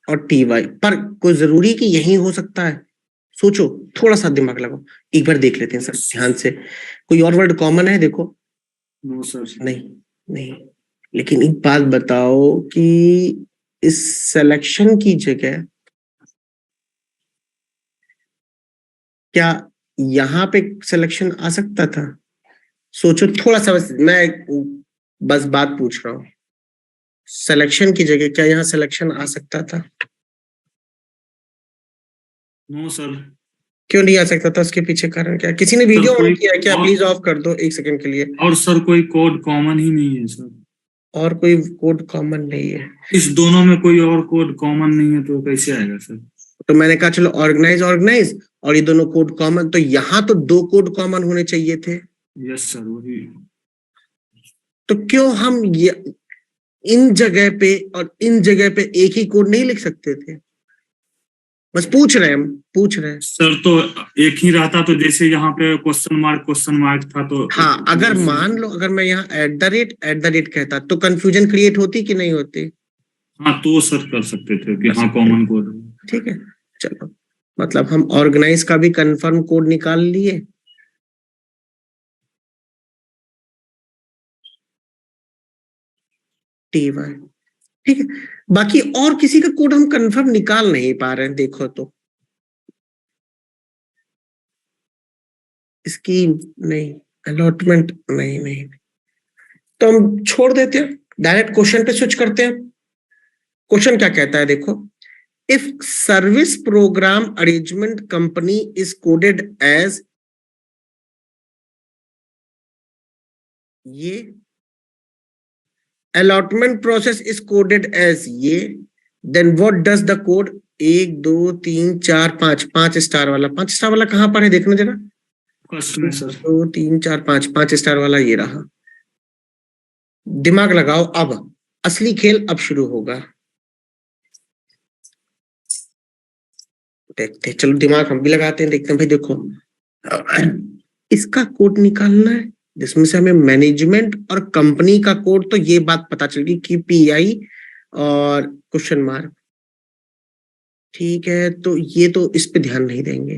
और TY। पर कोई जरूरी कि यही हो सकता है? सोचो, थोड़ा सा दिमाग लगाओ, एक बार देख लेते हैं सर ध्यान से। कोई और वर्ड कॉमन है? देखो। No sir. नहीं नहीं। लेकिन एक बात बताओ कि इस सिलेक्शन की जगह क्या यहाँ पे सिलेक्शन आ सकता था? सोचो थोड़ा सा, मैं बस बात पूछ रहा हूँ। सिलेक्शन की जगह क्या यहाँ सिलेक्शन आ सकता था? No sir. क्यों नहीं आ सकता था? उसके पीछे कारण क्या? किसी ने वीडियो ऑन किया है क्या? प्लीज ऑफ कर दो एक सेकंड के लिए। और सर कोई कोड कॉमन ही नहीं है सर। और कोई कोड कॉमन नहीं है? इस दोनों में कोई और कोड कॉमन नहीं है तो कैसे आएगा सर? तो मैंने कहा चलो ऑर्गेनाइज और ये दोनों कोड कॉमन, तो यहाँ तो 2 कोड कॉमन होने चाहिए थे। यस सर, वही। तो क्यों हम ये इन जगह पे और इन जगह पे एक ही कोड नहीं लिख सकते थे? बस पूछ रहे हैं, हम पूछ रहे हैं सर। तो एक ही रहता तो जैसे यहाँ पे क्वेश्चन मार्क था तो। हाँ अगर मान लो, अगर मैं यहाँ एट द रेट कहता तो कंफ्यूजन क्रिएट होती कि नहीं होती? हाँ तो सर कर सकते थे कि हाँ कॉमन कोड। ठीक है चलो, मतलब हम ऑर्गेनाइज का भी कंफर्म कोड निकाल लिए। TY ठीक है। बाकी और किसी का कोड हम कंफर्म निकाल नहीं पा रहे हैं। देखो तो स्कीम नहीं, अलॉटमेंट नहीं, नहीं तो हम छोड़ देते हैं, डायरेक्ट क्वेश्चन पे स्विच करते हैं। क्वेश्चन क्या कहता है देखो। If service program arrangement company is coded as ये, allotment process is coded as ये, then what does the code? 1 2 3 4 5, 5 star वाला, 5 स्टार वाला कहां पर है देखना जरा। फर्स्ट में सर। 2 3 4 5, 5 स्टार वाला ये रहा। दिमाग लगाओ, अब असली खेल अब शुरू होगा। देखते हैं, चलो दिमाग हम भी लगाते हैं, देखते हैं भाई। देखो इसका कोड निकालना है जिसमें से हमें मैनेजमेंट और कंपनी का कोड, तो ये बात पता चल गई कि PI और क्वेश्चन मार्क। ठीक है, तो ये तो इस पे ध्यान नहीं देंगे।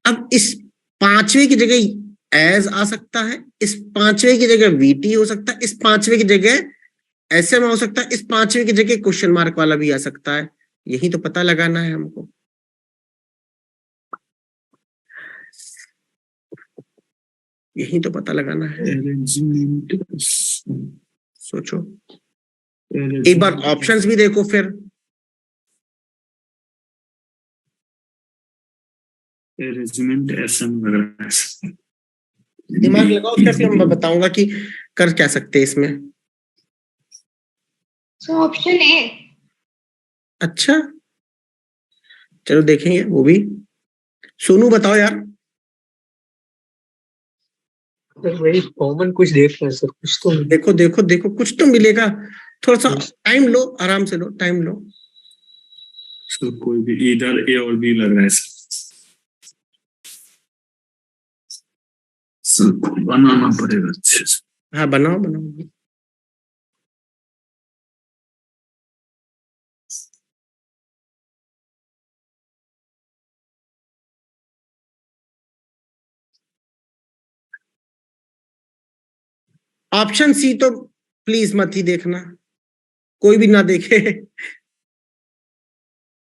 अब इस 5वें की जगह एज आ सकता है, इस 5वें की जगह VT हो सकता है, इस 5वें की जगह SM हो सकता है, इस 5वें की जगह क्वेश्चन मार्क वाला भी आ सकता है। यही तो पता लगाना है हमको। यही तो पता लगाना है। सोचो एक बार, ऑप्शंस भी देखो फिर। अरेंजमेंट SM वगैरह। दिमाग लगाओ, क्या फिर मैं बताऊंगा कि कर क्या सकते हैं इसमें। So option A. अच्छा चलो देखेंगे वो भी। सोनू बताओ यार। वही कॉमन कुछ देख रहे हैं सर, कुछ तो देखो देखो देखो, कुछ तो मिलेगा। थोड़ा सा टाइम लो, आराम से लो, टाइम लो। सर कोई भी, इधर A और B लग रहा है सर, बनाना पड़ेगा अच्छे से। हाँ बनाओ बनाओ। ऑप्शन C तो प्लीज मत ही देखना, कोई भी ना देखे।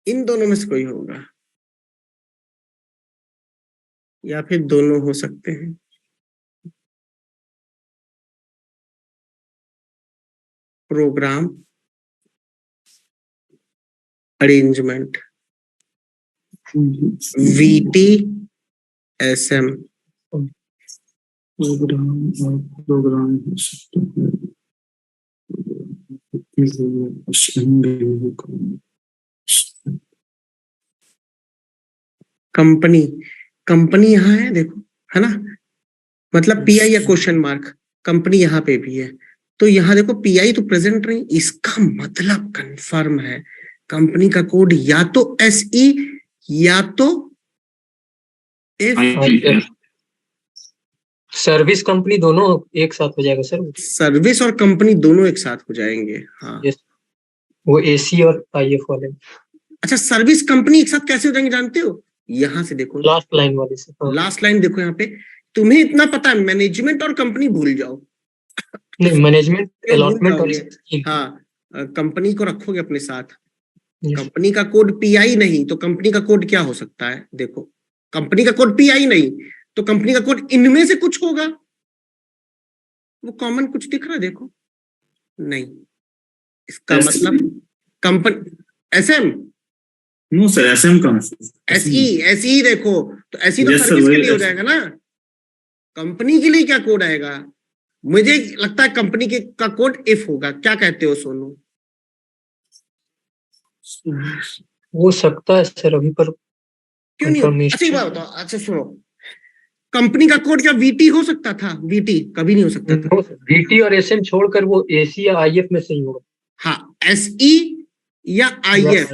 इन दोनों में से कोई होगा, या फिर दोनों हो सकते हैं। Program arrangement, VT SM, program company, company यहाँ है देखो, है ना, मतलब PI या क्वेश्चन मार्क, कंपनी यहाँ पे भी है, तो यहाँ देखो PI तो प्रेजेंट नहीं, इसका मतलब कंफर्म है कंपनी का कोड या तो SE या तो F। सर्विस कंपनी दोनों एक साथ हो जाएगा सर। सर्विस और कंपनी दोनों एक साथ हो जाएंगे, हाँ। यस, वो AC और IF वाले। अच्छा, सर्विस कंपनी एक साथ कैसे हो जाएंगे जानते हो? यहाँ से देखो, लास्ट लाइन वाले से। लास्ट लाइन देखो यहाँ पे, तुम्हें इतना पता है, मैनेजमेंट और कंपनी भूल जाओ। नहीं, मैनेजमेंट अलॉटमेंट और हाँ, कंपनी को रखोगे अपने साथ। कंपनी का कोड PI नहीं तो कंपनी का कोड क्या हो सकता है? देखो, कंपनी का कोड PI नहीं तो कंपनी का कोड इनमें से कुछ होगा। वो कॉमन कुछ दिख रहा है? देखो, नहीं, इसका मतलब company SM। No sir, SM का SE देखो, तो SE तो सर्विस के लिए हो जाएगा ना। कंपनी के लिए क्या कोड आएगा? मुझे लगता है कंपनी के का कोड F होगा। क्या कहते हो सोनू? हो सकता है सर, अभी पर क्यों नहीं? अच्छा एक बात बताओ, अच्छा सुनो, कंपनी का कोड क्या VT हो सकता था? VT कभी नहीं हो सकता था। VT और SM छोड़कर वो AC या IF में से ही होगा। हाँ, SE या IF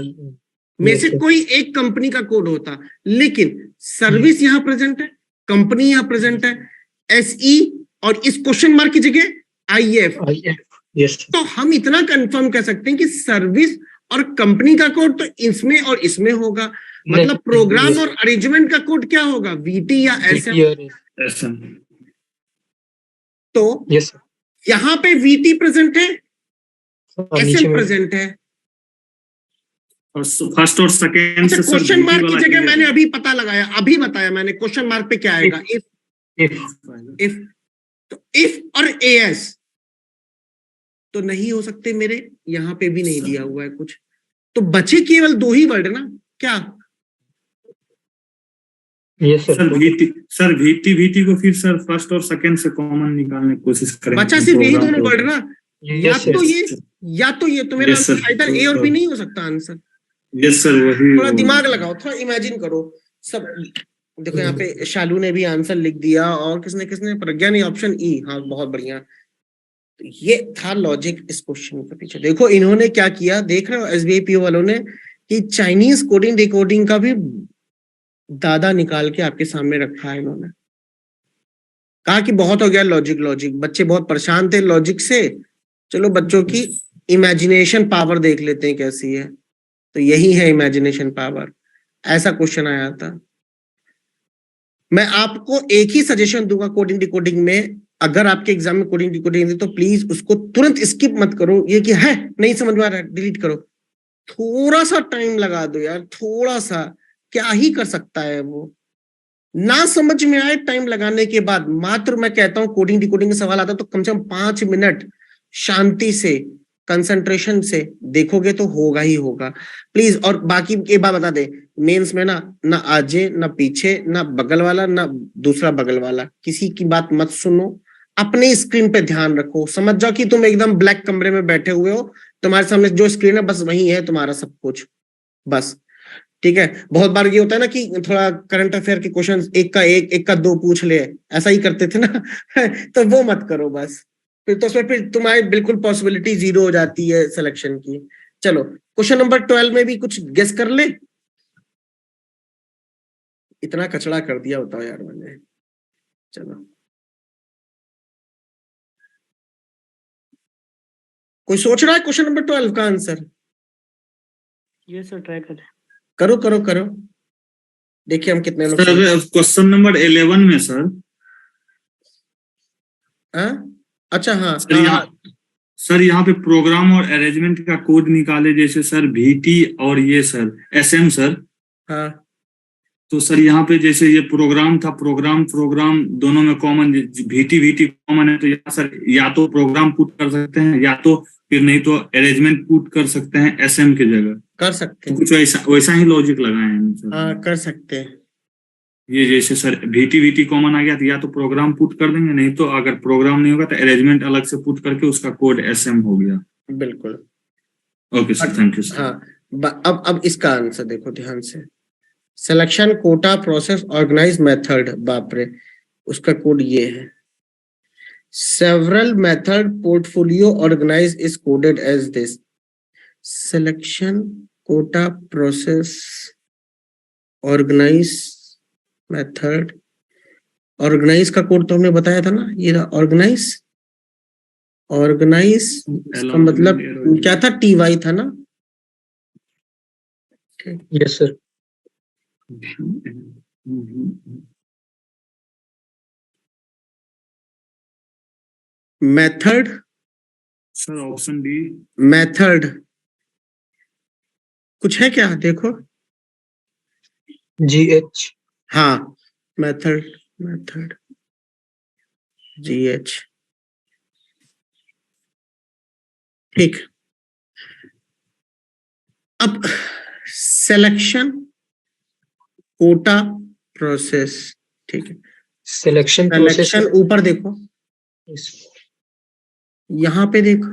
में से कोई एक कंपनी का कोड होता, लेकिन सर्विस यहाँ प्रेजेंट है, कंपनी यहाँ प्रेजेंट है, SE और इस क्वेश्चन मार्क की जगह IF। यस, तो हम इतना कंफर्म कर सकते हैं कि सर्विस और कंपनी का कोड तो इसमें और इसमें होगा, मतलब प्रोग्राम और अरेंजमेंट का कोड क्या होगा? VT या SM। तो यस, यहाँ पे VT प्रेजेंट है, SM प्रेजेंट है, और फर्स्ट और सेकेंड से क्वेश्चन मार्क की जगह मैंने अभी पता लगाया, अभी बताया मैंने, क्वेश्चन मार्क पे क्या आएगा? इफ। तो इफ और AS तो नहीं हो सकते मेरे, यहाँ पे भी नहीं दिया हुआ है कुछ, तो बचे केवल दो ही वर्ड ना। क्या? यस सर VT को फिर सर फर्स्ट और सेकंड से कॉमन निकालने की कोशिश करेंगे। बचा सिर्फ यही दोनों वर्ड ना, या तो ये या तो ये, तो मेरा आंसर A और B नहीं हो सकता आंसर। यस सर, वही। थोड़ा दिमाग लगाओ, थोड़ा इमेजिन करो सब। देखो यहाँ पे शालू ने भी आंसर लिख दिया, और किसने प्रज्ञा ने ऑप्शन E। हाँ, बहुत बढ़िया। तो ये था लॉजिक इस क्वेश्चन के पीछे। देखो इन्होंने क्या किया, देख रहे हो SBI PO वालों ने, कि चाइनीज कोडिंग डिकोडिंग का भी दादा निकाल के आपके सामने रखा है। इन्होंने कहा कि बहुत हो गया लॉजिक, बच्चे बहुत परेशान थे लॉजिक से, चलो बच्चों की इमेजिनेशन पावर देख लेते हैं कैसी है। तो यही है इमेजिनेशन पावर। ऐसा क्वेश्चन आया था। मैं आपको एक ही सजेशन दूंगा कोडिंग डिकोडिंग में, अगर आपके एग्जाम में कोडिंग डिकोडिंग है तो प्लीज उसको तुरंत स्किप मत करो। ये कि है नहीं समझ में आ रहा है, डिलीट करो। थोड़ा सा टाइम लगा दो यार, थोड़ा सा, क्या ही कर सकता है वो। ना समझ में आए टाइम लगाने के बाद, मात्र मैं कहता हूं कोडिंग डिकोडिंग का सवाल आता तो कम से कम 5 मिनट शांति से, कंसंट्रेशन से देखोगे तो होगा ही होगा, प्लीज। और बाकी एक बात बता दे, मेंस में ना आगे ना पीछे, ना बगल वाला ना दूसरा बगल वाला, किसी की बात मत सुनो, अपने स्क्रीन पे ध्यान रखो। समझ जाओ कि तुम एकदम ब्लैक कमरे में बैठे हुए हो, तुम्हारे सामने जो स्क्रीन है बस वही है तुम्हारा सब कुछ, बस। ठीक है, बहुत बार ये होता है ना कि थोड़ा करंट अफेयर के क्वेश्चन एक का दो पूछ ले, ऐसा ही करते थे ना तो वो मत करो बस, फिर तो उसमें फिर तुम्हारी बिल्कुल पॉसिबिलिटी 0 हो जाती है सिलेक्शन की। चलो क्वेश्चन नंबर 12 में भी कुछ गेस कर ले। इतना कचड़ा कर दिया बताओ यार मैंने। चलो कोई सोच रहा है क्वेश्चन नंबर 12 का आंसर? ये सर ट्राई करें। करो देखिए हम कितने लोग। क्वेश्चन नंबर 11 में सर। अच्छा हाँ सर यहाँ पे प्रोग्राम और अरेंजमेंट का कोड निकाले, जैसे सर VT और ये सर SM सर। हाँ तो सर यहाँ पे जैसे ये प्रोग्राम था, प्रोग्राम दोनों में कॉमन, VT कॉमन है, तो यहाँ सर या तो प्रोग्राम पुट कर सकते हैं या तो फिर नहीं तो अरेंजमेंट पुट कर सकते हैं SM की जगह। कर सकते तो हैं, कुछ वैसा ही लॉजिक लगाए हैं सर। हाँ कर सकते हैं। ये जैसे सर VT कॉमन आ गया तो या तो प्रोग्राम पुट कर देंगे, नहीं तो अगर प्रोग्राम नहीं होगा तो अरेंजमेंट अलग से पुट करके उसका कोड SM हो गया। बिल्कुल। Okay sir, thank you sir. हाँ अब इसका आंसर देखो ध्यान से। Selection quota process organize method, बाप रे, उसका कोड ये है। Several method portfolio organize is coded as this. Selection quota process organize method, organize का कोड तो हमने बताया था ना, ये ऑर्गेनाइज इसका मतलब क्या था, TY था ना। Yes sir. Method sir option D. Method कुछ है क्या, देखो। GH। हाँ मेथड GH, ठीक। अब सिलेक्शन कोटा प्रोसेस, ठीक है। सिलेक्शन प्रोसेस सिलेक्शन ऊपर देखो, यहाँ पे देखो,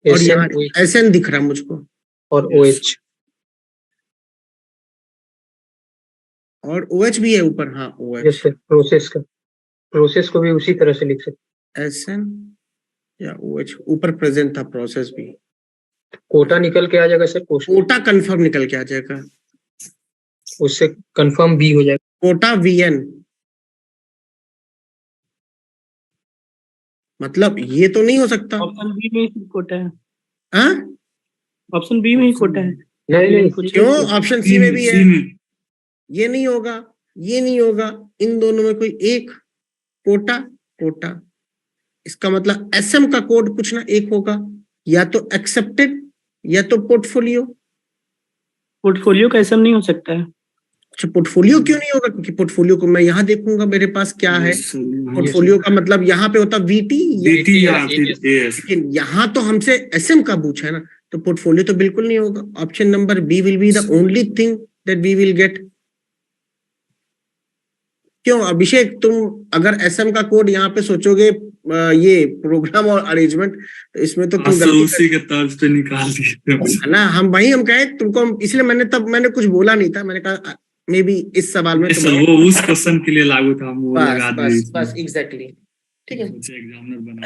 और यहाँ SN दिख रहा है मुझको, और OH और OH भी है ऊपर। हाँ OH। Yes sir. प्रोसेस को भी उसी तरह से लिख सकते। SN या OH ऊपर प्रेजेंट था, प्रोसेस भी। कोटा निकल के आ जाएगा सर, कोटा कंफर्म निकल के आ जाएगा, उससे कंफर्म B हो जाएगा। कोटा VN, मतलब ये तो नहीं हो सकता। ऑप्शन बी में ही कोटा है। हाँ ऑप्शन बी में ही कोटा है। नहीं क्यों, ऑप्शन C में भी है। ये नहीं होगा, ये नहीं होगा, इन दोनों में कोई एक। कोटा, इसका मतलब SM का कोड कुछ ना एक होगा, या तो एक्सेप्टेड या तो पोर्टफोलियो का SM नहीं हो सकता है। अच्छा, पोर्टफोलियो क्यों नहीं होगा, क्योंकि पोर्टफोलियो को मैं यहाँ देखूंगा मेरे पास क्या है। पोर्टफोलियो का मतलब यहाँ पे होता VT, लेकिन यहाँ तो हमसे SM का पूछा है ना, तो पोर्टफोलियो तो बिल्कुल नहीं होगा। Option number B will be the only thing that we will get. क्यों अभिषेक, तुम अगर SM का कोड यहाँ पे सोचोगे, ये प्रोग्राम और अरेंजमेंट, तो इसमें तो तुम गलती उसी के तर्ज पे निकाल दिए है ना। हम कहे तुमको, इसलिए मैंने कुछ बोला नहीं था, मैंने कहा मे बी इस सवाल में वो उस क्वेश्चन के लिए लागू था, हम वो लगा दिए। बस एग्जैक्टली, ठीक है। एग्जामिनर बना